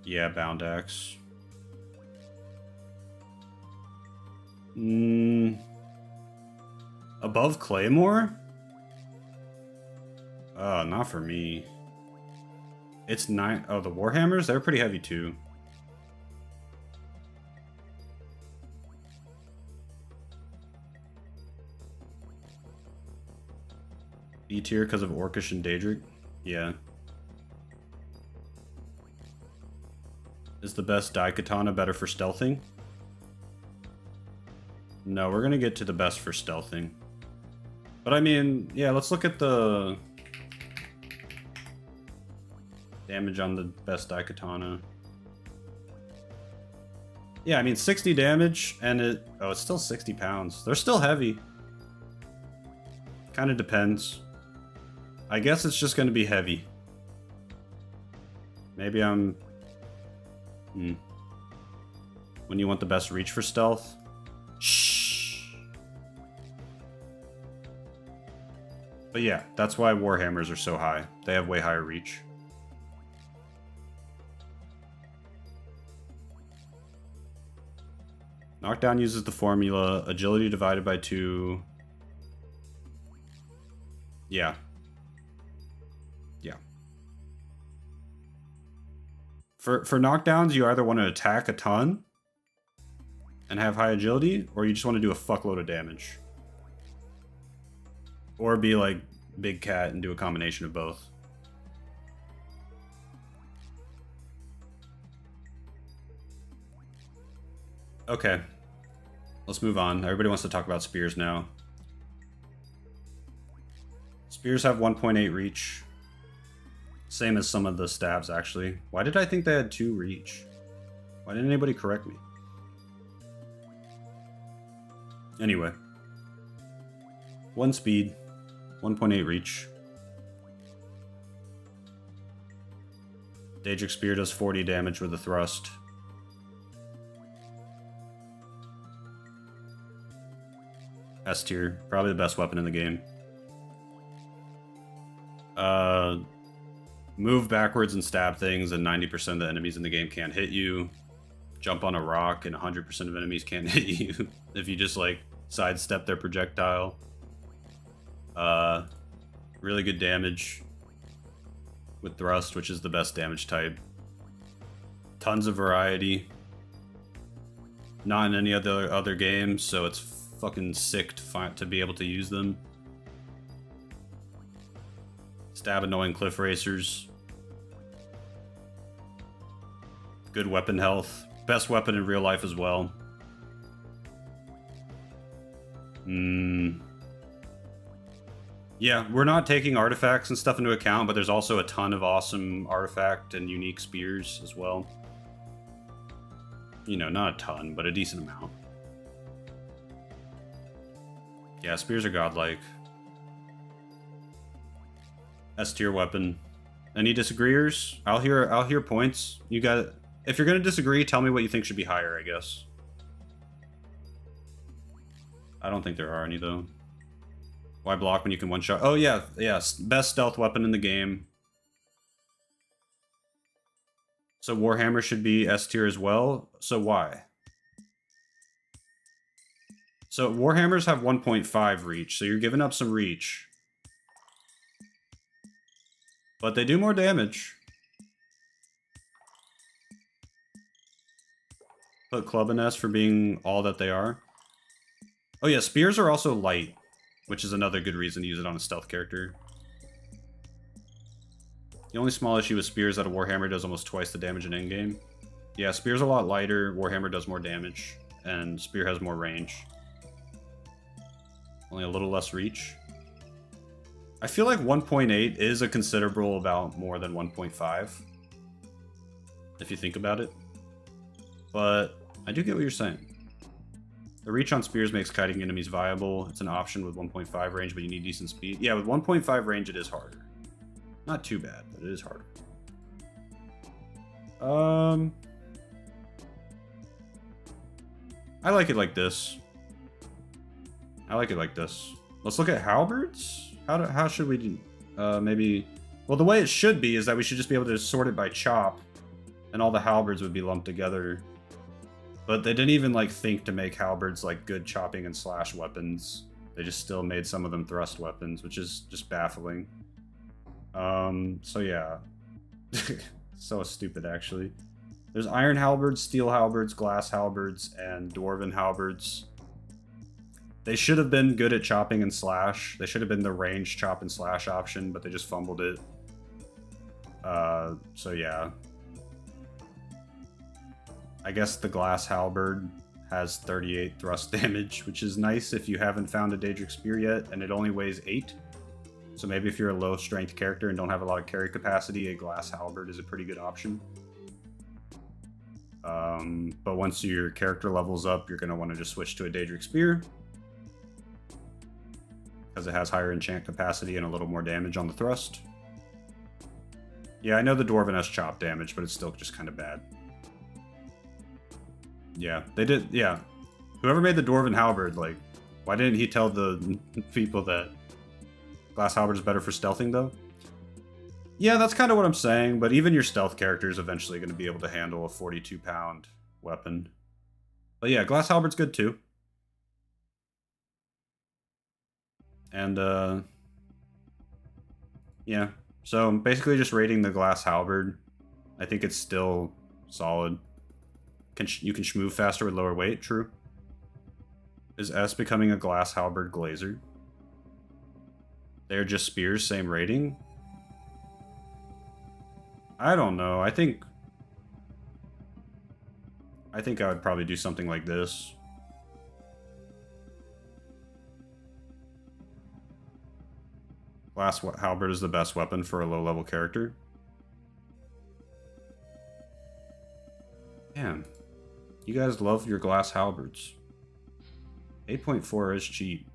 Yeah, Bound Axe. Above Claymore? Not for me. It's 9. Oh, the Warhammers? They're pretty heavy too. B tier because of Orcish and Daedric? Yeah. Is the best Daikatana better for stealthing? No, we're gonna get to the best for stealthing. But I mean, yeah, let's look at the damage on the best Daikatana. Yeah, I mean 60 damage and it's still 60 pounds. They're still heavy. Kind of depends. I guess it's just gonna be heavy. Maybe I'm... When you want the best reach for stealth? Shh. But yeah, that's why Warhammers are so high. They have way higher reach. Knockdown uses the formula agility divided by 2. Yeah. Yeah. For knockdowns, you either want to attack a ton and have high agility, or you just want to do a fuckload of damage. Or be like Big Cat and do a combination of both. Okay. Let's move on. Everybody wants to talk about spears now. Spears have 1.8 reach. Same as some of the stabs, actually. Why did I think they had 2 reach? Why didn't anybody correct me? Anyway. 1 speed, 1.8 reach. Daedric Spear does 40 damage with a thrust. S tier, probably the best weapon in the game. Move backwards and stab things, and 90% of the enemies in the game can't hit you. Jump on a rock, and 100% of enemies can't hit you if you just like sidestep their projectile. Really good damage with thrust, which is the best damage type. Tons of variety. Not in any other games, so it's fucking sick to be able to use them. Stab annoying cliff racers. Good weapon health. Best weapon in real life as well. Yeah, we're not taking artifacts and stuff into account, but there's also a ton of awesome artifact and unique spears as well. You know, not a ton, but a decent amount. Yeah, spears are godlike. S tier weapon. Any disagreeers? I'll hear points. You got. If you're gonna disagree, tell me what you think should be higher, I guess. I don't think there are any though. Why block when you can one shot? Oh yeah, best stealth weapon in the game. So Warhammer should be S tier as well. So why? So Warhammers have 1.5 reach, so you're giving up some reach. But they do more damage. Put Club in S for being all that they are. Oh yeah, spears are also light, which is another good reason to use it on a stealth character. The only small issue with spears is that a Warhammer does almost twice the damage in endgame. Yeah, spear's a lot lighter, Warhammer does more damage, and spear has more range. Only a little less reach. I feel like 1.8 is a considerable amount more than 1.5. If you think about it. But I do get what you're saying. The reach on spears makes kiting enemies viable. It's an option with 1.5 range, but you need decent speed. Yeah, with 1.5 range it is harder. Not too bad, but it is harder. I like it like this. I like it like this. Let's look at halberds. How should we do? Maybe. Well, the way it should be is that we should just be able to sort it by chop, and all the halberds would be lumped together. But they didn't even like think to make halberds like good chopping and slash weapons. They just still made some of them thrust weapons, which is just baffling. So yeah. So stupid, actually. There's iron halberds, steel halberds, glass halberds, and dwarven halberds. They should have been good at chopping and slash. They should have been the range chop and slash option, but they just fumbled it. So yeah. I guess the glass halberd has 38 thrust damage, which is nice if you haven't found a Daedric Spear yet, and it only weighs 8. So maybe if you're a low strength character and don't have a lot of carry capacity, a glass halberd is a pretty good option. But once your character levels up, you're going to want to just switch to a Daedric Spear, because it has higher enchant capacity and a little more damage on the thrust. Yeah, I know the Dwarven has chop damage, but it's still just kind of bad. Yeah, they did, yeah. Whoever made the Dwarven Halberd, like, why didn't he tell the people that Glass Halberd is better for stealthing, though? Yeah, that's kind of what I'm saying, but even your stealth character is eventually going to be able to handle a 42-pound weapon. But yeah, Glass Halberd's good, too. And, yeah. So, basically just rating the Glass Halberd. I think it's still solid. You can schmove faster with lower weight, true. Is S becoming a Glass Halberd Glazer? They're just spears, same rating? I don't know. I think I would probably do something like this. Glass Halberd is the best weapon for a low-level character. Man, you guys love your Glass Halberds. 8.4 is cheap.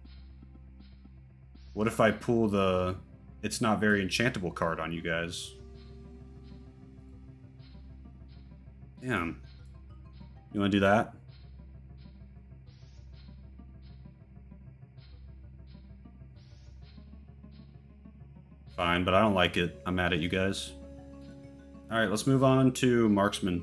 What if I pull the "it's not very enchantable" card on you guys? Damn. You want to do that? Fine, but I don't like it. I'm mad at you guys. Alright, let's move on to Marksman.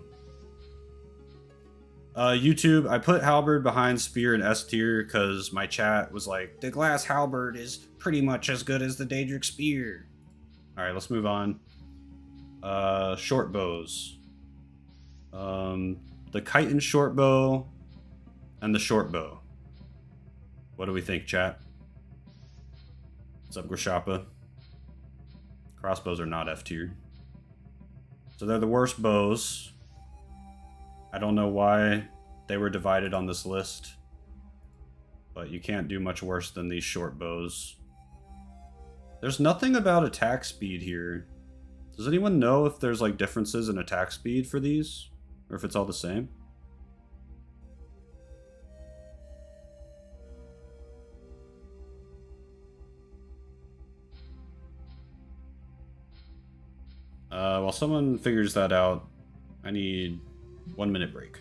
YouTube, I put Halberd behind Spear in S tier because my chat was like, the Glass Halberd is pretty much as good as the Daedric Spear. Alright, let's move on. Short bows. The chitin short bow and the short bow. What do we think, chat? What's up, Grishapa? Crossbows are not F tier. So they're the worst bows. I don't know why they were divided on this list, but you can't do much worse than these short bows. There's nothing about attack speed here. Does anyone know if there's like differences in attack speed for these? Or if it's all the same? While someone figures that out, I need 1 minute break.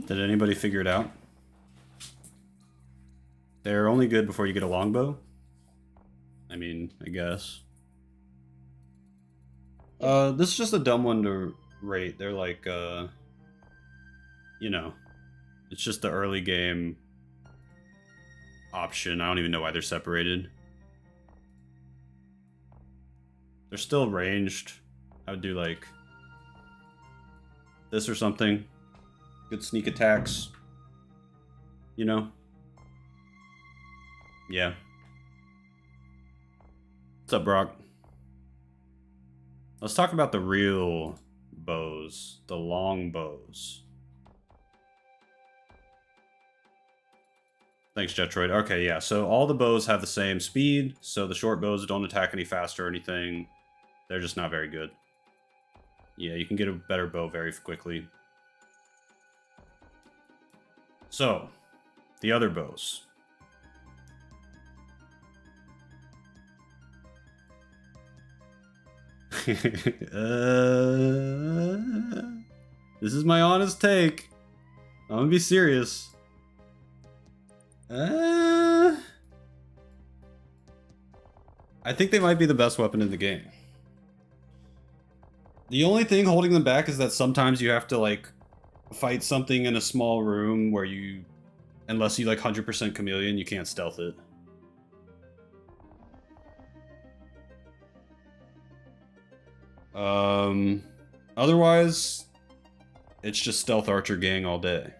Did anybody figure it out? They're only good before you get a longbow? I mean, I guess. This is just a dumb one to rate. They're like, you know, it's just the early game option. I don't even know why they're separated. They're still ranged. I would do like this or something. Good sneak attacks. You know? Yeah. What's up, Brock? Let's talk about the real bows, the long bows. Thanks, Jetroid. Okay, yeah, so all the bows have the same speed, so the short bows don't attack any faster or anything. They're just not very good. Yeah, you can get a better bow very quickly. So, the other bows. This is my honest take. I'm gonna be serious. I think they might be the best weapon in the game. The only thing holding them back is that sometimes you have to like fight something in a small room where you, unless you like 100% chameleon, you can't stealth it. Otherwise, it's just stealth archer gang all day.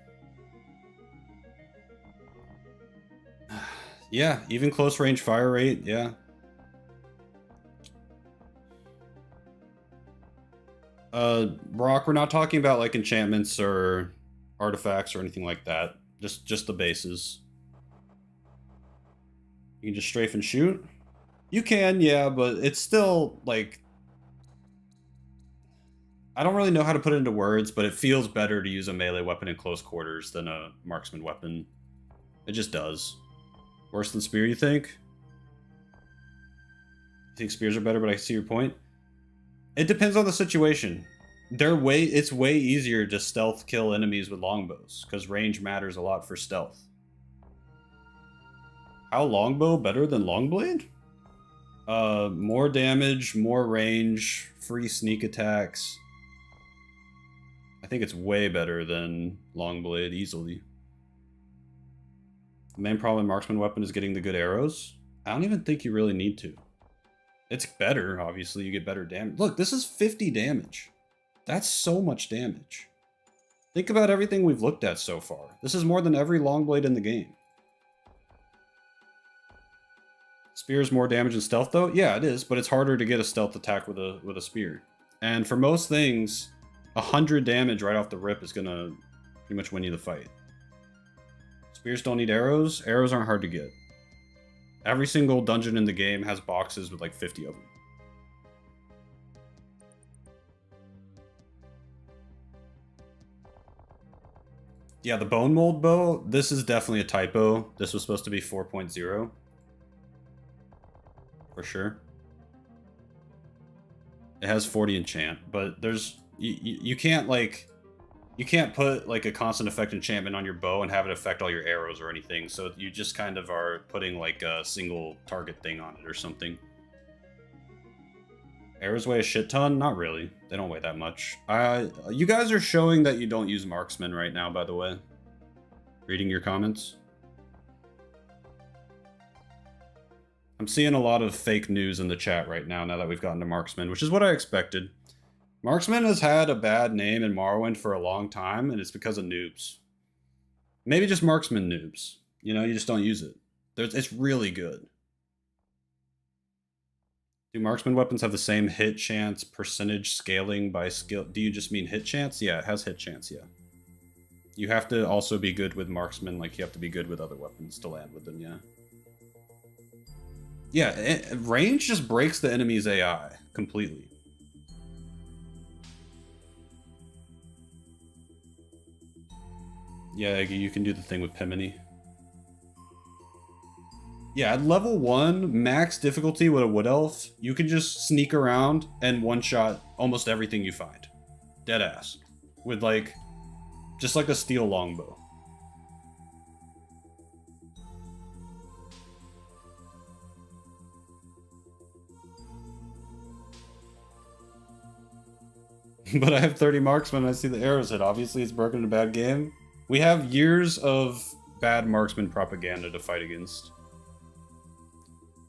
Yeah, even close range fire rate, yeah. Brock, we're not talking about like enchantments or artifacts or anything like that. Just the bases. You can just strafe and shoot? You can, yeah, but it's still like, I don't really know how to put it into words, but it feels better to use a melee weapon in close quarters than a marksman weapon. It just does. Worse than spear, you think? You think spears are better, but I see your point. It depends on the situation. It's way easier to stealth kill enemies with longbows, because range matters a lot for stealth. How longbow better than longblade? More damage, more range, free sneak attacks. I think it's way better than longblade, easily. The main problem in marksman weapon is getting the good arrows. I don't even think you really need to. It's better, obviously, you get better damage. Look, this is 50 damage. That's so much damage. Think about everything we've looked at so far. This is more than every longblade in the game. Spear's more damage than stealth, though? Yeah, it is, but it's harder to get a stealth attack with a spear. And for most things, 100 damage right off the rip is gonna pretty much win you the fight. Spears don't need arrows. Arrows aren't hard to get. Every single dungeon in the game has boxes with like 50 of them. Yeah, the bone mold bow, this is definitely a typo. This was supposed to be 4.0. For sure. It has 40 enchant, but there's... You can't like... You can't put like a constant effect enchantment on your bow and have it affect all your arrows or anything, so you just kind of are putting like a single target thing on it or something. Arrows weigh a shit ton? Not really. They don't weigh that much. You guys are showing that you don't use marksman right now, by the way. Reading your comments. I'm seeing a lot of fake news in the chat right now that we've gotten to marksman, which is what I expected. Marksman has had a bad name in Morrowind for a long time, and it's because of noobs. Maybe just marksman noobs. You know, you just don't use it. It's really good. Do marksman weapons have the same hit chance percentage scaling by skill? Do you just mean hit chance? Yeah, it has hit chance, yeah. You have to also be good with marksman, like you have to be good with other weapons to land with them, yeah. Yeah, range just breaks the enemy's AI completely. Yeah, you can do the thing with Pimini. Yeah, at level 1, max difficulty with a Wood Elf, you can just sneak around and one-shot almost everything you find. Deadass. With like, just like a steel longbow. But I have 30 marksmen and I see the arrows hit. Obviously it's broken in a bad game. We have years of bad marksman propaganda to fight against.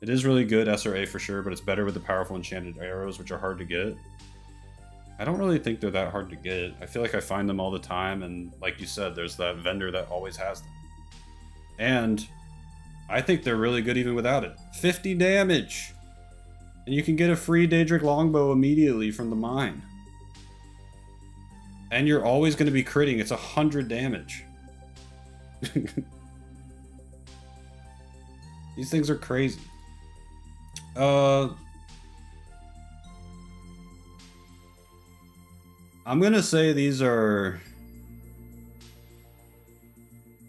It is really good SRA for sure, but it's better with the powerful enchanted arrows, which are hard to get. I don't really think they're that hard to get. I feel like I find them all the time, and like you said, there's that vendor that always has them. And I think they're really good even without it. 50 damage! And you can get a free Daedric longbow immediately from the mine. And you're always going to be critting. It's 100 damage. These things are crazy. I'm going to say these are...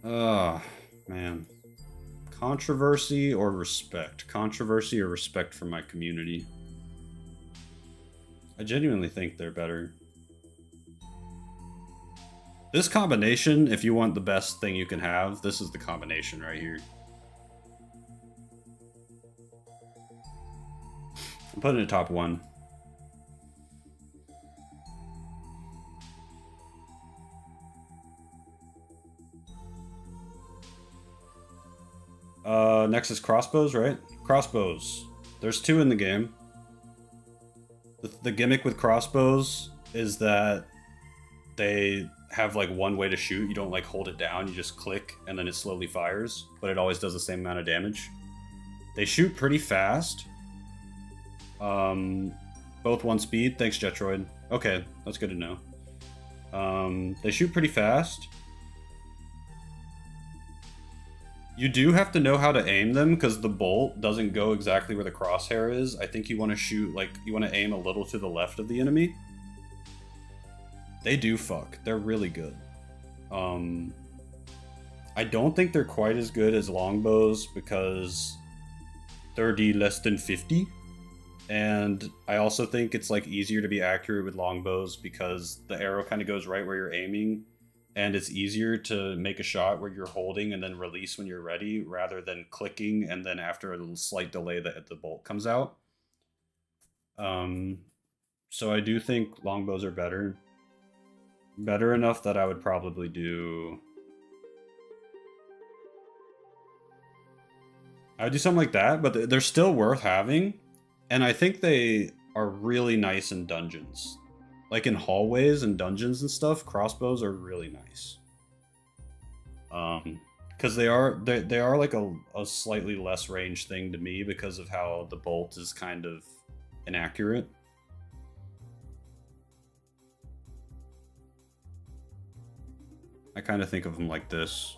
man. Controversy or respect? Controversy or respect for my community? I genuinely think they're better. This combination, if you want the best thing you can have, this is the combination right here. I'm putting it top 1. Next is crossbows, right? Crossbows. There's 2 in the game. The gimmick with crossbows is that they have like one way to shoot. You don't like hold it down, you just click and then it slowly fires, but it always does the same amount of damage. They shoot pretty fast. Both 1 speed. Thanks, Jetroid. Okay, that's good to know. They shoot pretty fast. You do have to know how to aim them because the bolt doesn't go exactly where the crosshair is. I think you want to shoot, like, you want to aim a little to the left of the enemy. They do fuck. They're really good. I don't think they're quite as good as longbows because 30 less than 50. And I also think it's like easier to be accurate with longbows because the arrow kind of goes right where you're aiming. And it's easier to make a shot where you're holding and then release when you're ready rather than clicking and then after a slight delay the bolt comes out. So I do think longbows are better. Better enough that I would probably do... I would do something like that, but they're still worth having. And I think they are really nice in dungeons. Like in hallways and dungeons and stuff, crossbows are really nice. Because they are like a slightly less range thing to me because of how the bolt is kind of inaccurate. I kind of think of them like this.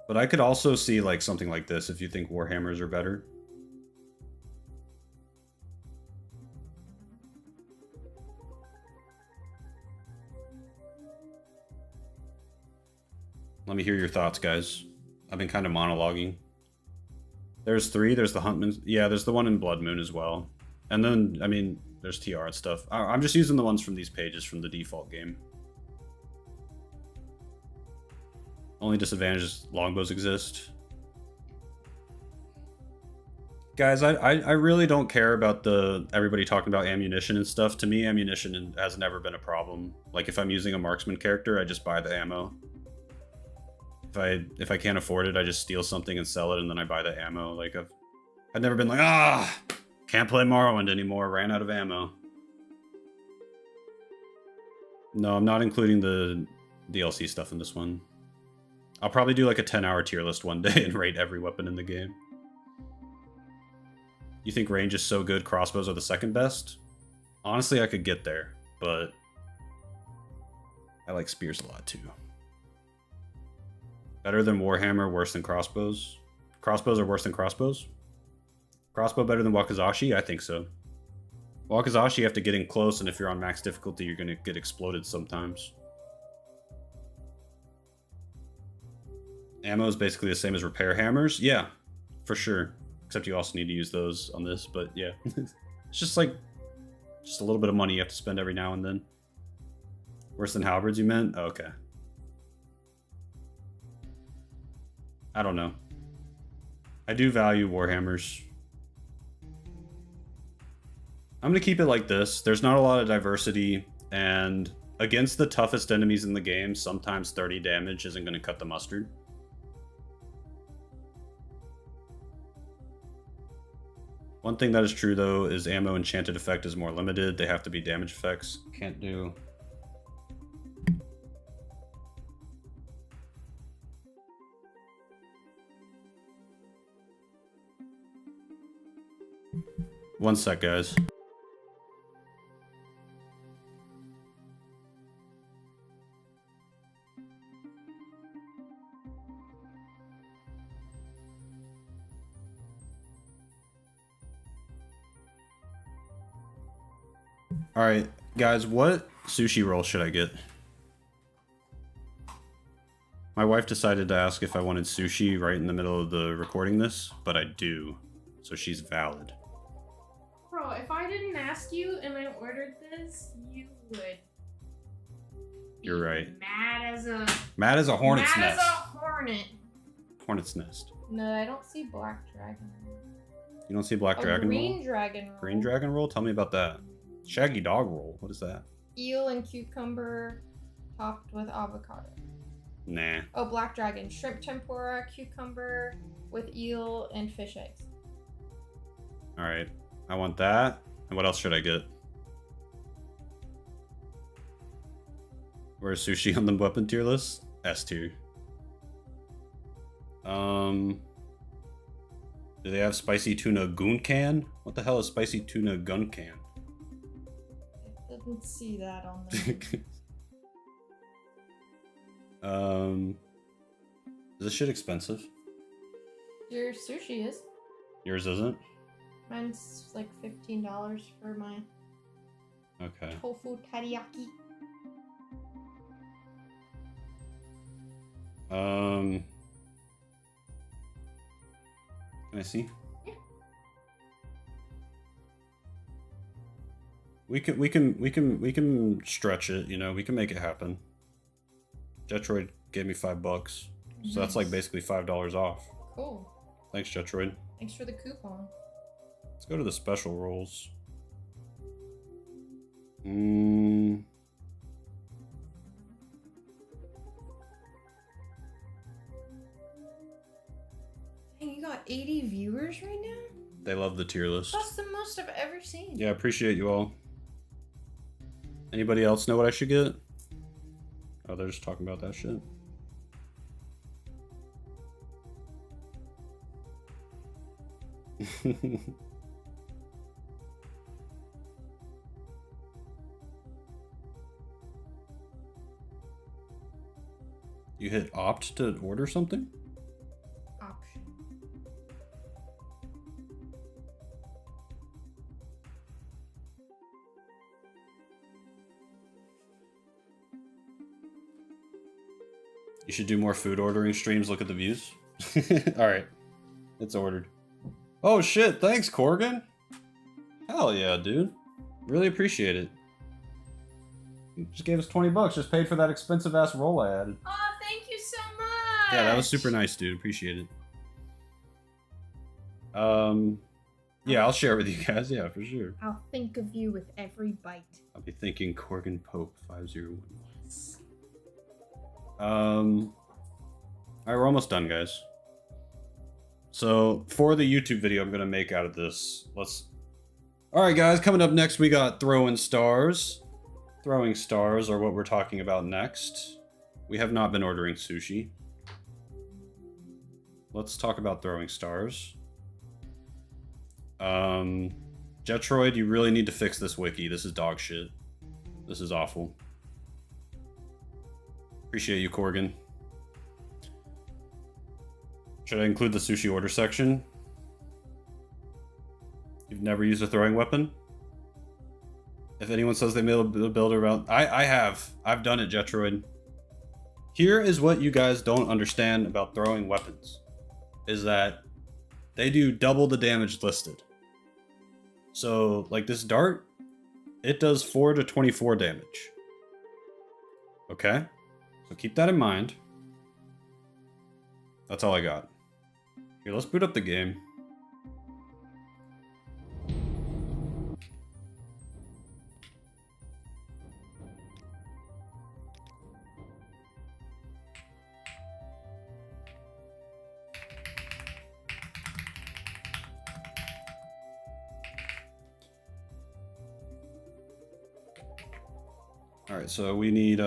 But I could also see like something like this if you think Warhammers are better. Let me hear your thoughts, guys. I've been kind of monologuing. There's 3. There's the Huntman. Yeah, there's the one in Blood Moon as well. And then, I mean, there's TR and stuff. I'm just using the ones from these pages from the default game. Only disadvantage is longbows exist. Guys, I really don't care about everybody talking about ammunition and stuff. To me, ammunition has never been a problem. Like, if I'm using a marksman character, I just buy the ammo. If I can't afford it, I just steal something and sell it, and then I buy the ammo. Like, I've never been like, can't play Morrowind anymore, ran out of ammo. No, I'm not including the DLC stuff in this one. I'll probably do like a 10-hour tier list one day and rate every weapon in the game. You think range is so good, crossbows are the second best? Honestly, I could get there, but I like spears a lot too. Better than Warhammer, worse than crossbows? Crossbows are worse than crossbows? Crossbow better than Wakizashi? I think so. Wakizashi, you have to get in close, and if you're on max difficulty, you're going to get exploded sometimes. Ammo is basically the same as repair hammers? Yeah, for sure. Except you also need to use those on this, but yeah. It's just like, just a little bit of money you have to spend every now and then. Worse than halberds, you meant? Oh, okay. I don't know. I do value Warhammers. I'm going to keep it like this. There's not a lot of diversity, and against the toughest enemies in the game, sometimes 30 damage isn't going to cut the mustard. One thing that is true, though, is ammo enchanted effect is more limited. They have to be damage effects. Can't do... One sec, guys. All right, guys, what sushi roll should I get? My wife decided to ask if I wanted sushi right in the middle of the recording this, but I do, so she's valid. Bro, if I didn't ask you and I ordered this, you would. You're right. Mad as a hornet's mad nest. as a hornet. Hornet's nest. No, I don't see black dragon. You don't see black dragon green roll? dragon roll. Green dragon roll? Tell me about that. Shaggy dog roll. What is that? Eel and cucumber topped with avocado. Nah. Oh, black dragon. Shrimp tempura, cucumber with eel and fish eggs. All right. I want that. And what else should I get? Where's sushi on the weapon tier list? S tier. Do they have spicy tuna goon can? What the hell is spicy tuna gun can? I didn't see that on there. Is this shit expensive? Your sushi is. Yours isn't? Mine's like $15 for my Okay. tofu teriyaki. Can I see? Yeah. We can stretch it, you know, we can make it happen. Jetroid gave me $5, so that's like basically $5 off. Cool. Thanks, Jetroid. Thanks for the coupon. Let's go to the special rolls. Dang, you got 80 viewers right now? They love the tier list. That's the most I've ever seen. Yeah, appreciate you all. Anybody else know what I should get? Oh, they're just talking about that shit. You hit opt to order something? Option. You should do more food ordering streams. Look at the views. All right, it's ordered. Oh shit! Thanks, Corgan. Hell yeah, dude. Really appreciate it. You just gave us $20. Just paid for that expensive ass roll I added. Oh, thank you so much. Yeah, that was super nice, dude. Appreciate it. Yeah, I'll share it with you guys. Yeah, for sure. I'll think of you with every bite. I'll be thinking Corgan Pope 501. Yes. Alright, we're almost done, guys. So, for the YouTube video I'm gonna make out of this, Alright, guys, coming up next we got Throwing Stars. Throwing Stars are what we're talking about next. We have not been ordering sushi. Let's talk about Throwing Stars. Jetroid, you really need to fix this wiki. This is dog shit. This is awful. Appreciate you, Corgan. Should I include the sushi order section? You've never used a throwing weapon? If anyone says they made a build around... I have. I've done it, Jetroid. Here is what you guys don't understand about throwing weapons. Is that they do double the damage listed. So, like this dart, it does 4 to 24 damage. Okay? So keep that in mind. That's all I got. Here, let's boot up the game. Alright, so we need, we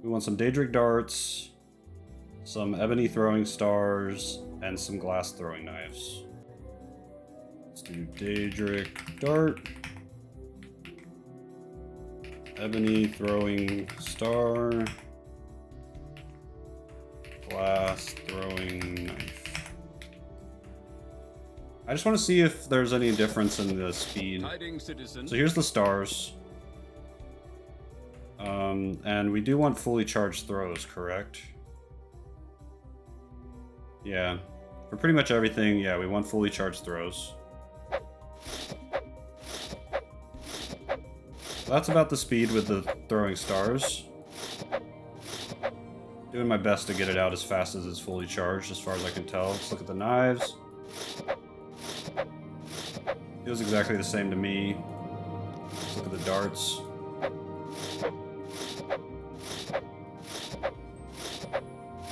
want some Daedric darts, some ebony throwing stars, and some glass throwing knives. Let's do Daedric Dart. Ebony throwing star. Glass throwing knife. I just want to see if there's any difference in the speed. So here's the stars. And we do want fully charged throws, correct? Yeah. For pretty much everything, yeah, we want fully charged throws. That's about the speed with the throwing stars. Doing my best to get it out as fast as it's fully charged, as far as I can tell. Let's look at the knives. Feels exactly the same to me. Let's look at the darts.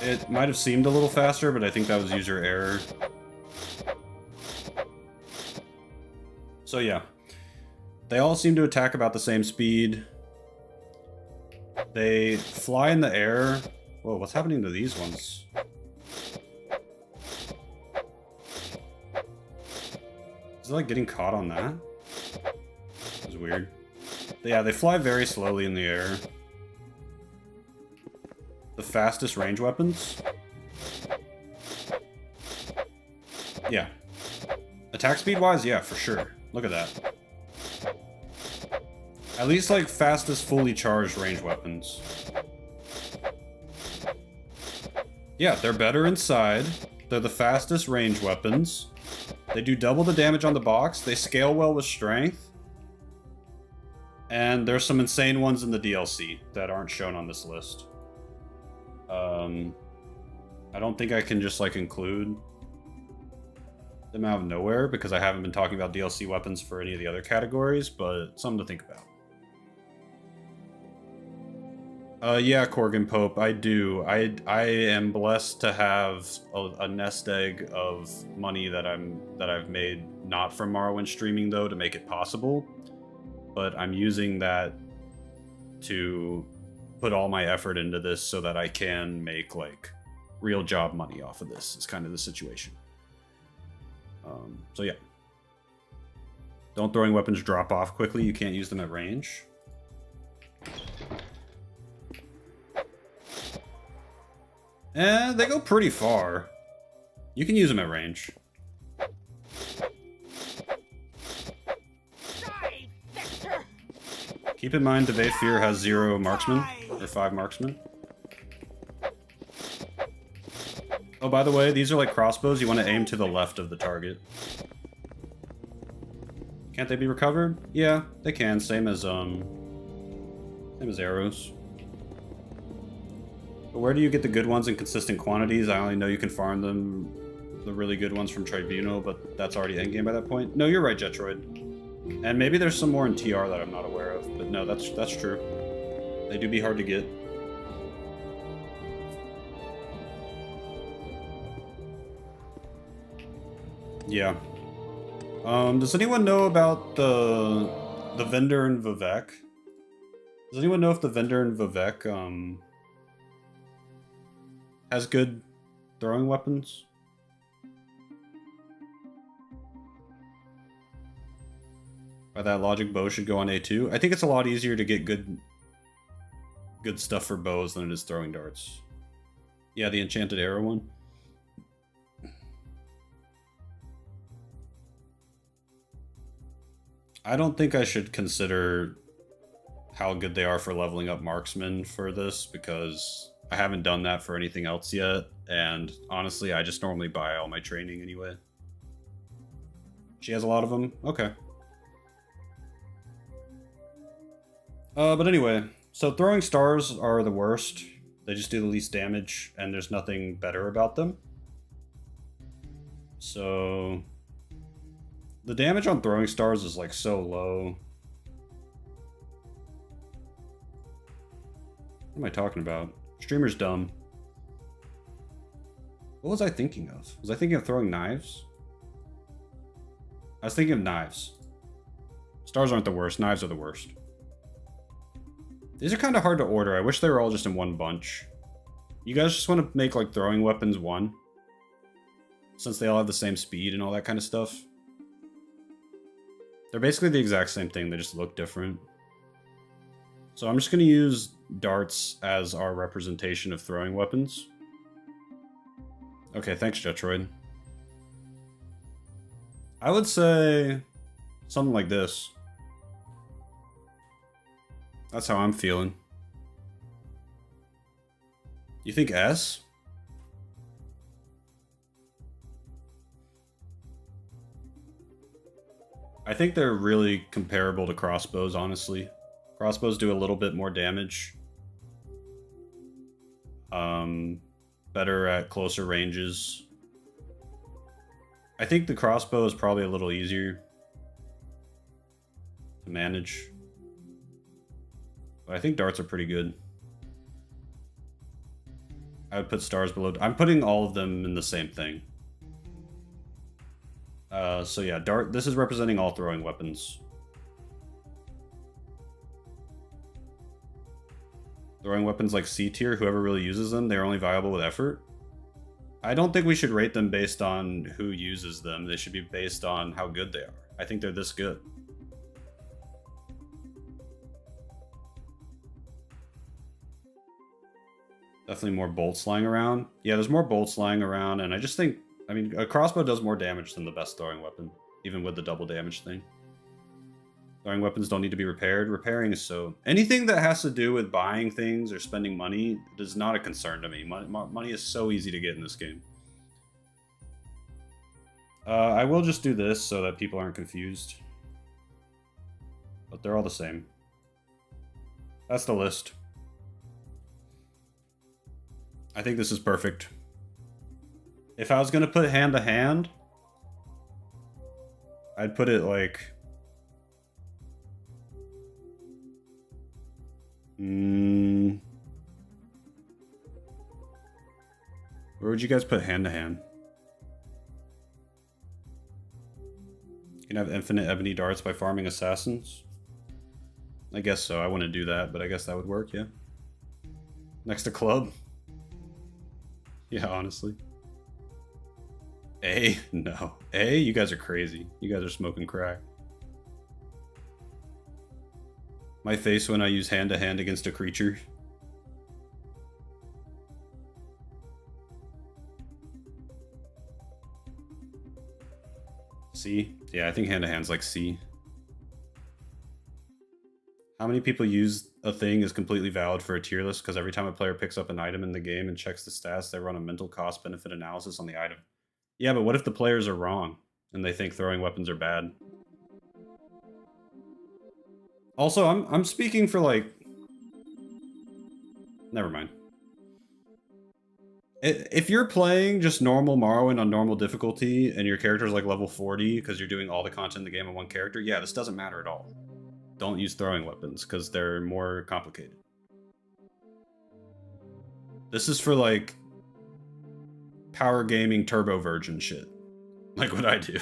It might have seemed a little faster, but I think that was user error. So yeah. They all seem to attack about the same speed. They fly in the air. Whoa, what's happening to these ones? Is it like getting caught on that? That's weird. But yeah, they fly very slowly in the air. The fastest range weapons? Yeah. Attack speed wise, yeah, for sure. Look at that. At least like fastest fully charged range weapons. Yeah, they're better inside. They're the fastest range weapons. They do double the damage on the box. They scale well with strength. And there's some insane ones in the DLC that aren't shown on this list. I don't think I can just like include them out of nowhere because I haven't been talking about DLC weapons for any of the other categories, but something to think about. Yeah, Corgan Pope, I do. I am blessed to have a nest egg of money that I've made not from Morrowind streaming though to make it possible, but I'm using that to put all my effort into this so that I can make like real job money off of this. Is kind of the situation. So yeah. Don't throwing weapons drop off quickly. You can't use them at range. They go pretty far. You can use them at range. Keep in mind, Devay Fear has 0 marksman, or 5 marksman. Oh, by the way, these are like crossbows. You want to aim to the left of the target. Can't they be recovered? Yeah, they can. Same as arrows. But where do you get the good ones in consistent quantities? I only know you can farm them, the really good ones from Tribunal, but that's already endgame by that point. No, you're right, Jetroid. And maybe there's some more in TR that I'm not aware of, but no, that's true. They do be hard to get. Yeah. Does anyone know about the vendor in Vivek? Does anyone know if the vendor in Vivek has good throwing weapons? By that logic, bow should go on A2. I think it's a lot easier to get good stuff for bows than it is throwing darts. Yeah, the enchanted arrow one. I don't think I should consider how good they are for leveling up marksman for this because I haven't done that for anything else yet, and honestly, I just normally buy all my training anyway. She has a lot of them? Okay. But anyway, so throwing stars are the worst. They just do the least damage, and there's nothing better about them. So the damage on throwing stars is like so low. What am I talking about? Streamer's dumb. What was I thinking of? Was I thinking of throwing knives? I was thinking of knives. Stars aren't the worst, knives are the worst. These are kind of hard to order. I wish they were all just in one bunch. You guys just want to make like throwing weapons 1? Since they all have the same speed and all that kind of stuff. They're basically the exact same thing, they just look different. So I'm just going to use darts as our representation of throwing weapons. Okay, thanks, Jetroid. I would say something like this. That's how I'm feeling. You think S? I think they're really comparable to crossbows, honestly. Crossbows do a little bit more damage. Better at closer ranges. I think the crossbow is probably a little easier to manage. But I think darts are pretty good. I would put stars below. I'm putting all of them in the same thing. So yeah, dart. This is representing all throwing weapons. Throwing weapons like C tier, whoever really uses them, they're only viable with effort. I don't think we should rate them based on who uses them. They should be based on how good they are. I think they're this good. Definitely more bolts lying around. Yeah, there's more bolts lying around, and I just think, I mean, a crossbow does more damage than the best throwing weapon, even with the double damage thing. Throwing weapons don't need to be repaired. Repairing is so... Anything that has to do with buying things or spending money is not a concern to me. Money is so easy to get in this game. I will just do this so that people aren't confused. But they're all the same. That's the list. I think this is perfect. If I was going to put hand to hand, I'd put it like... Where would you guys put hand to hand? You can have infinite ebony darts by farming assassins. I guess so. I wouldn't do that, but I guess that would work, yeah. Next to club. Yeah, honestly. A? No. A? You guys are crazy. You guys are smoking crack. My face when I use hand-to-hand against a creature. C? Yeah, I think hand-to-hand's like C. How many people use a thing is completely valid for a tier list because every time a player picks up an item in the game and checks the stats, they run a mental cost-benefit analysis on the item. Yeah, but what if the players are wrong and they think throwing weapons are bad? Also, I'm speaking for like... Never mind. If you're playing just normal Morrowind on normal difficulty and your character's like level 40 because you're doing all the content in the game on one character, yeah, this doesn't matter at all. Don't use throwing weapons because they're more complicated. This is for like power gaming turbo virgin shit. Like what I do.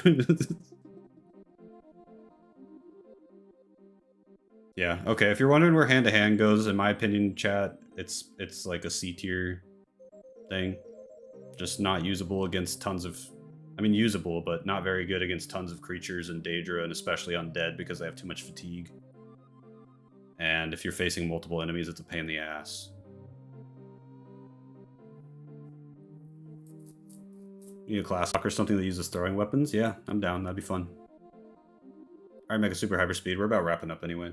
Yeah, okay, if you're wondering where hand-to-hand goes, in my opinion, chat, it's like a C tier thing. Just not usable against tons of... I mean, usable, but not very good against tons of creatures and Daedra, and especially undead because they have too much fatigue. And if you're facing multiple enemies, it's a pain in the ass. You need a class lock or something that uses throwing weapons? Yeah, I'm down, that'd be fun. Alright, Mega Super Hyperspeed, we're about wrapping up anyway.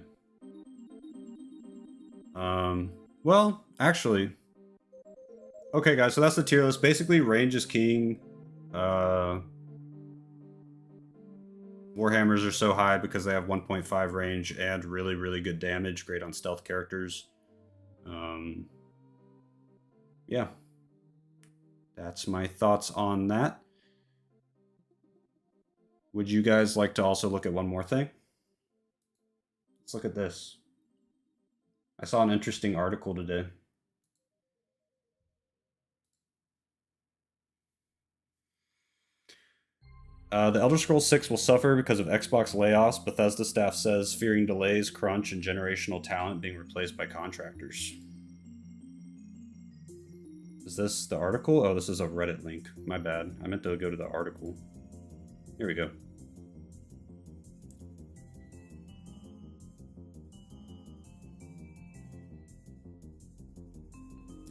Well, actually... Okay, guys, so that's the tier list. Basically, range is king. Warhammers are so high because they have 1.5 range and really, really good damage. Great on stealth characters. Yeah. That's my thoughts on that. Would you guys like to also look at one more thing? Let's look at this. I saw an interesting article today. The Elder Scrolls 6 will suffer because of Xbox layoffs, Bethesda staff says, fearing delays, crunch, and generational talent being replaced by contractors. Is this the article? Oh, this is a Reddit link. My bad. I meant to go to the article. Here we go.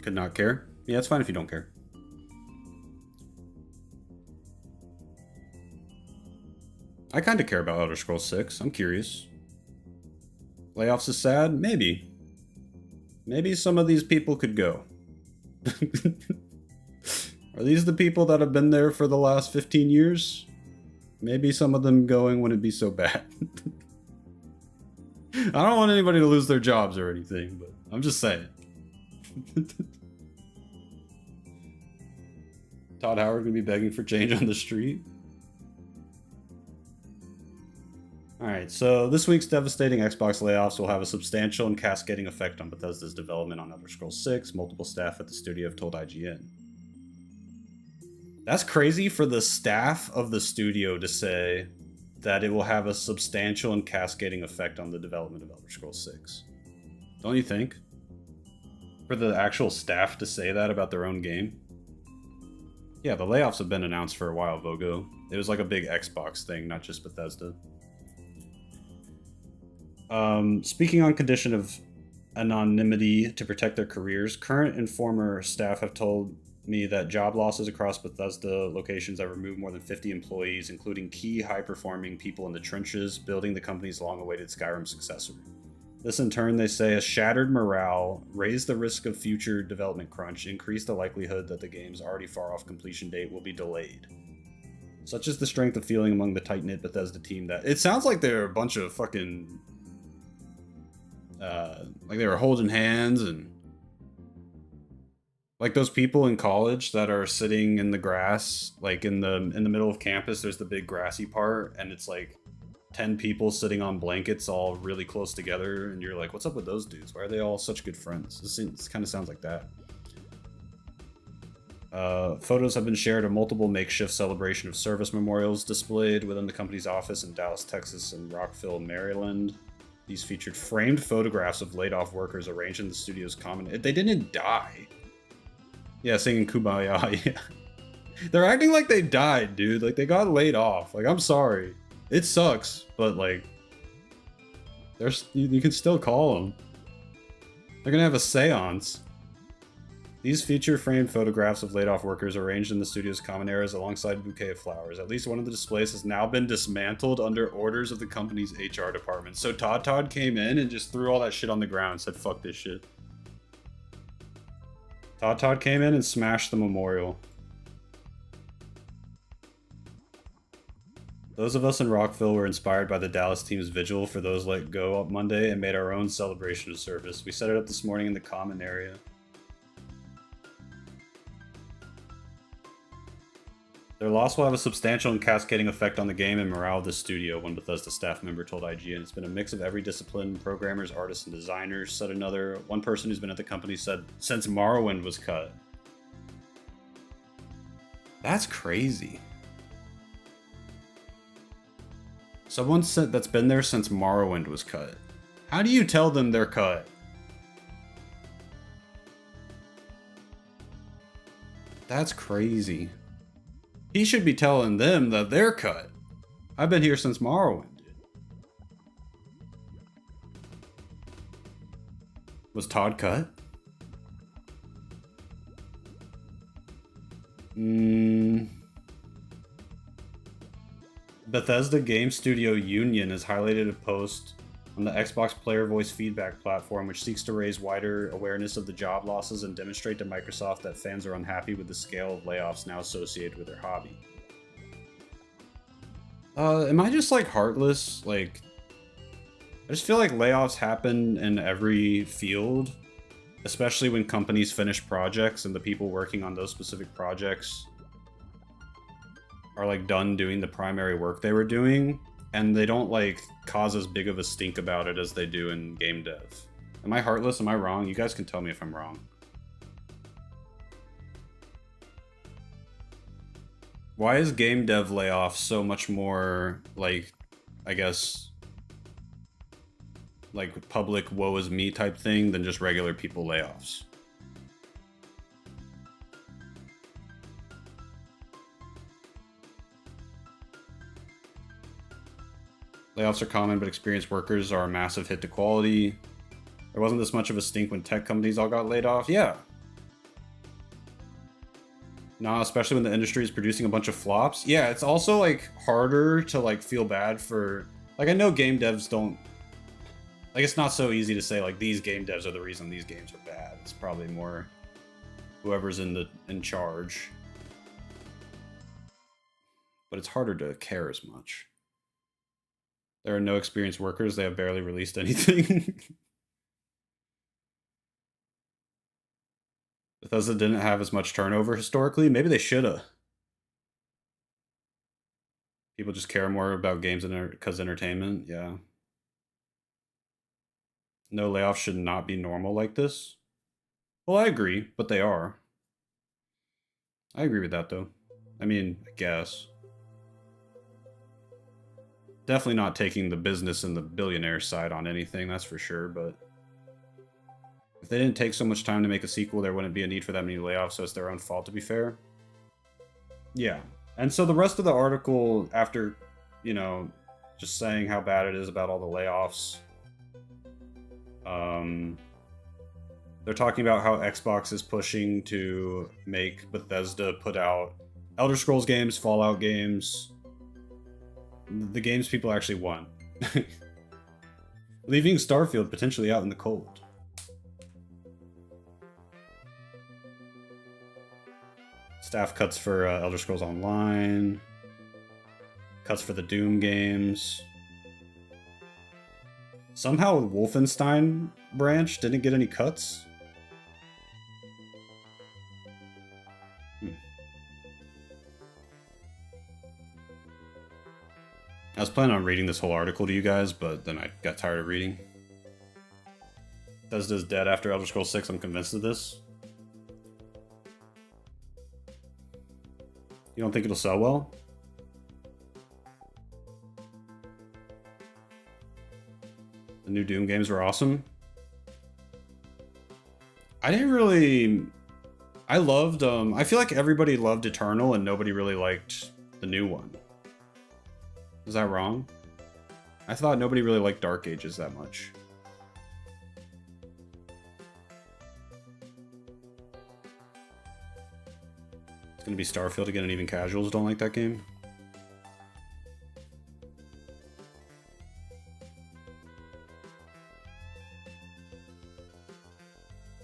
Could not care. Yeah, it's fine if you don't care. I kind of care about Elder Scrolls 6. I'm curious. Layoffs is sad? Maybe. Maybe some of these people could go. Are these the people that have been there for the last 15 years? Maybe some of them going wouldn't be so bad. I don't want anybody to lose their jobs or anything, but I'm just saying. Todd Howard gonna be begging for change on the street. Alright, so this week's devastating Xbox layoffs will have a substantial and cascading effect on Bethesda's development on Elder Scrolls 6, multiple staff at the studio have told IGN. That's crazy for the staff of the studio to say that it will have a substantial and cascading effect on the development of Elder Scrolls 6. Don't you think? For the actual staff to say that about their own game? Yeah, the layoffs have been announced for a while, Vogo. It was like a big Xbox thing, not just Bethesda. Speaking on condition of anonymity to protect their careers, current and former staff have told me that job losses across Bethesda locations have removed more than 50 employees, including key high-performing people in the trenches, building the company's long-awaited Skyrim successor. This in turn, they say, has shattered morale, raised the risk of future development crunch, increased the likelihood that the game's already far-off completion date will be delayed. Such is the strength of feeling among the tight-knit Bethesda team that... It sounds like they're a bunch of fucking... like they were holding hands and... Like those people in college that are sitting in the grass, like in the middle of campus, there's the big grassy part, and it's like 10 people sitting on blankets all really close together, and you're like, what's up with those dudes? Why are they all such good friends? This kind of sounds like that. Photos have been shared of multiple makeshift celebration of service memorials displayed within the company's office in Dallas, Texas, and Rockville, Maryland. These featured framed photographs of laid-off workers arranged in the studio's common... They didn't die. Yeah, singing Kumbaya, yeah. They're acting like they died, dude. Like, they got laid off. Like, I'm sorry. It sucks, but, like... You can still call them. They're gonna have a seance. These feature framed photographs of laid-off workers arranged in the studio's common areas alongside a bouquet of flowers. At least one of the displays has now been dismantled under orders of the company's HR department. So Todd came in and just threw all that shit on the ground and said, fuck this shit. Todd came in and smashed the memorial. Those of us in Rockville were inspired by the Dallas team's vigil for those let go up Monday and made our own celebration of service. We set it up this morning in the common area. Their loss will have a substantial and cascading effect on the game and morale of the studio, one Bethesda staff member told IGN. It's been a mix of every discipline, programmers, artists, and designers, said another. One person who's been at the company said, since Morrowind was cut. That's crazy. Someone said that's been there since Morrowind was cut. How do you tell them they're cut? That's crazy. He should be telling them that they're cut. I've been here since Morrowind, dude. Was Todd cut? Bethesda Game Studio Union has highlighted a post on the Xbox Player Voice feedback platform, which seeks to raise wider awareness of the job losses and demonstrate to Microsoft that fans are unhappy with the scale of layoffs now associated with their hobby. Am I just like heartless? Like, I just feel like layoffs happen in every field, especially when companies finish projects and the people working on those specific projects are like done doing the primary work they were doing. And they don't, like, cause as big of a stink about it as they do in game dev. Am I heartless? Am I wrong? You guys can tell me if I'm wrong. Why is game dev layoff so much more, like, I guess, like, public woe is me type thing than just regular people layoffs? Layoffs are common, but experienced workers are a massive hit to quality. There wasn't this much of a stink when tech companies all got laid off. Yeah. Nah, especially when the industry is producing a bunch of flops. Yeah, it's also like harder to like feel bad for, like, I know game devs don't, like, it's not so easy to say like these game devs are the reason these games are bad. It's probably more whoever's in charge. But it's harder to care as much. There are no experienced workers. They have barely released anything. Bethesda didn't have as much turnover historically. Maybe they shoulda. People just care more about games because entertainment. Yeah. No layoffs should not be normal like this. Well, I agree, but they are. I agree with that, though. I mean, I guess. Definitely not taking the business and the billionaire side on anything, that's for sure, but if they didn't take so much time to make a sequel, there wouldn't be a need for that many layoffs, so it's their own fault, to be fair. Yeah. And so the rest of the article, after, you know, just saying how bad it is about all the layoffs, they're talking about how Xbox is pushing to make Bethesda put out Elder Scrolls games, Fallout games, the games people actually want. Leaving Starfield potentially out in the cold. Staff cuts for Elder Scrolls Online. Cuts for the Doom games. Somehow Wolfenstein branch didn't get any cuts. I was planning on reading this whole article to you guys, but then I got tired of reading. Bethesda's dead after Elder Scrolls 6, I'm convinced of this. You don't think it'll sell well? The new Doom games were awesome. I didn't really... I loved... I feel like everybody loved Eternal and nobody really liked the new one. Is that wrong? I thought nobody really liked Dark Ages that much. It's gonna be Starfield again, and even casuals don't like that game.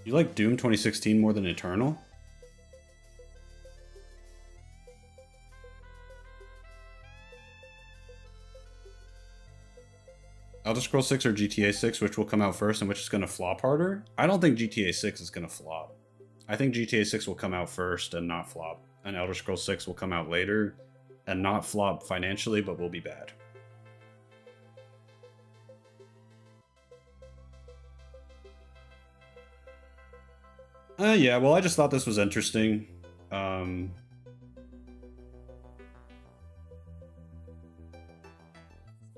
You like Doom 2016 more than Eternal? Elder Scrolls 6 or GTA 6, which will come out first and which is going to flop harder? I don't think GTA 6 is going to flop. I think GTA 6 will come out first and not flop. And Elder Scrolls 6 will come out later and not flop financially, but will be bad. Yeah, well, I just thought this was interesting.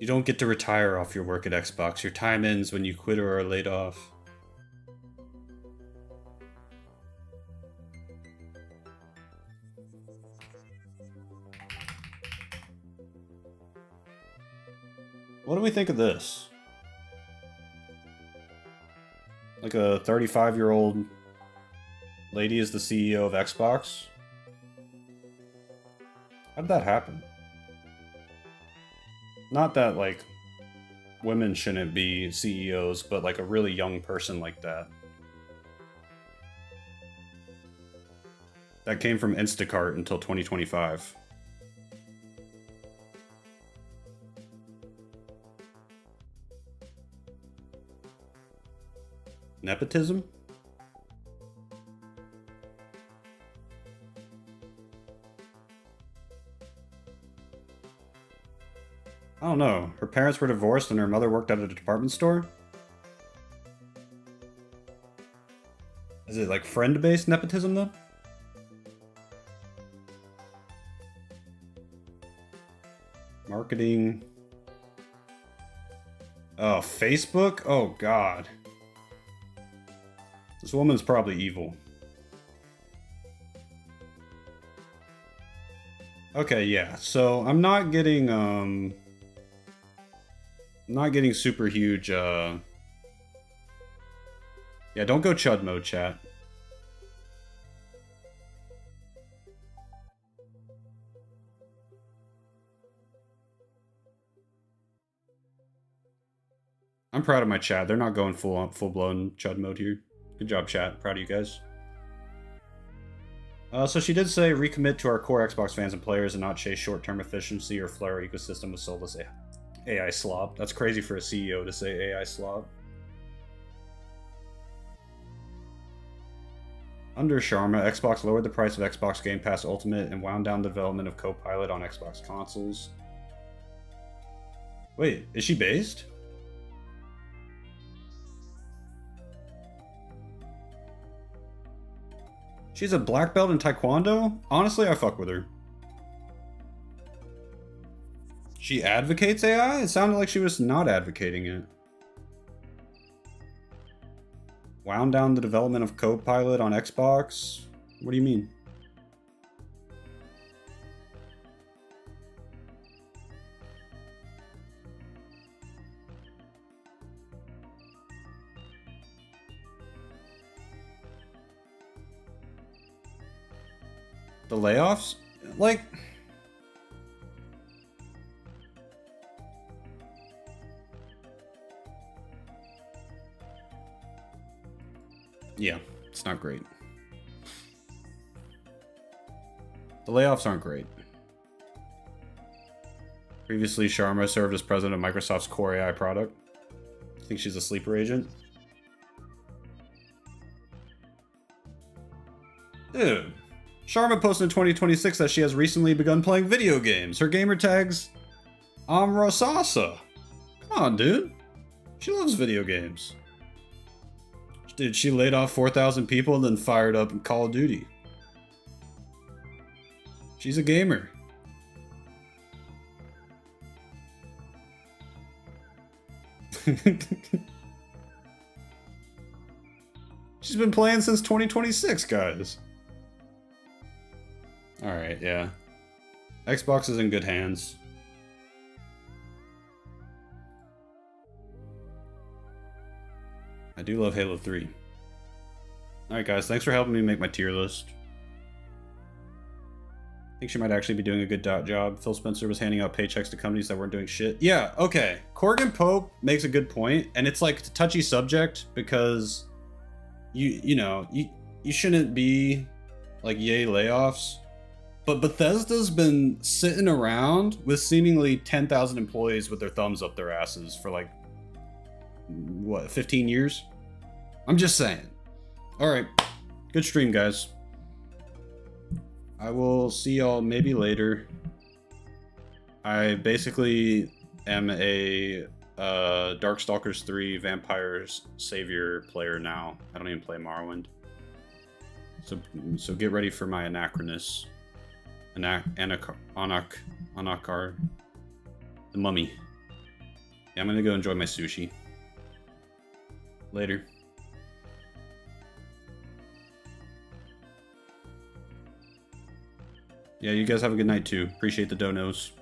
You don't get to retire off your work at Xbox. Your time ends when you quit or are laid off. What do we think of this? Like a 35-year-old lady is the CEO of Xbox? How did that happen? Not that, like, women shouldn't be CEOs, but, like, a really young person like that. That came from Instacart until 2025. Nepotism? I don't know. Her parents were divorced and her mother worked at a department store? Is it like friend-based nepotism though? Marketing. Oh, Facebook? Oh god. This woman's probably evil. Okay, yeah. So I'm not getting not getting super huge, yeah, don't go chud mode, chat. I'm proud of my chat. They're not going full-blown chud mode here. Good job, chat. Proud of you guys. So she did say recommit to our core Xbox fans and players and not chase short-term efficiency or flood our ecosystem with soulless AI slob. That's crazy for a CEO to say AI slob. Under Sharma, Xbox lowered the price of Xbox Game Pass Ultimate and wound down the development of Copilot on Xbox consoles. Wait, is she based? She's a black belt in Taekwondo? Honestly, I fuck with her. She advocates AI? It sounded like she was not advocating it. Wound down the development of Copilot on Xbox? What do you mean? The layoffs? Like... yeah, it's not great. The layoffs aren't great. Previously, Sharma served as president of Microsoft's core AI product. I think she's a sleeper agent. Dude. Sharma posted in 2026 that she has recently begun playing video games. Her gamer tag's Amra Sasa. Come on, dude. She loves video games. Dude, she laid off 4,000 people and then fired up Call of Duty. She's a gamer. She's been playing since 2026, guys. Alright, yeah. Xbox is in good hands. I do love Halo 3. Alright guys, thanks for helping me make my tier list. I think she might actually be doing a good job. Phil Spencer was handing out paychecks to companies that weren't doing shit. Yeah, okay. Corgan Pope makes a good point, and it's like a touchy subject because you know, you shouldn't be like yay layoffs. But Bethesda's been sitting around with seemingly 10,000 employees with their thumbs up their asses for like, what, 15 years? I'm just saying. Alright, good stream, guys. I will see y'all maybe later. I basically am a Darkstalkers 3 Vampires Savior player now. I don't even play Morrowind. So get ready for my Anachronus. Anakar. The Mummy. Yeah, I'm gonna go enjoy my sushi. Later. Yeah, you guys have a good night too. Appreciate the donos.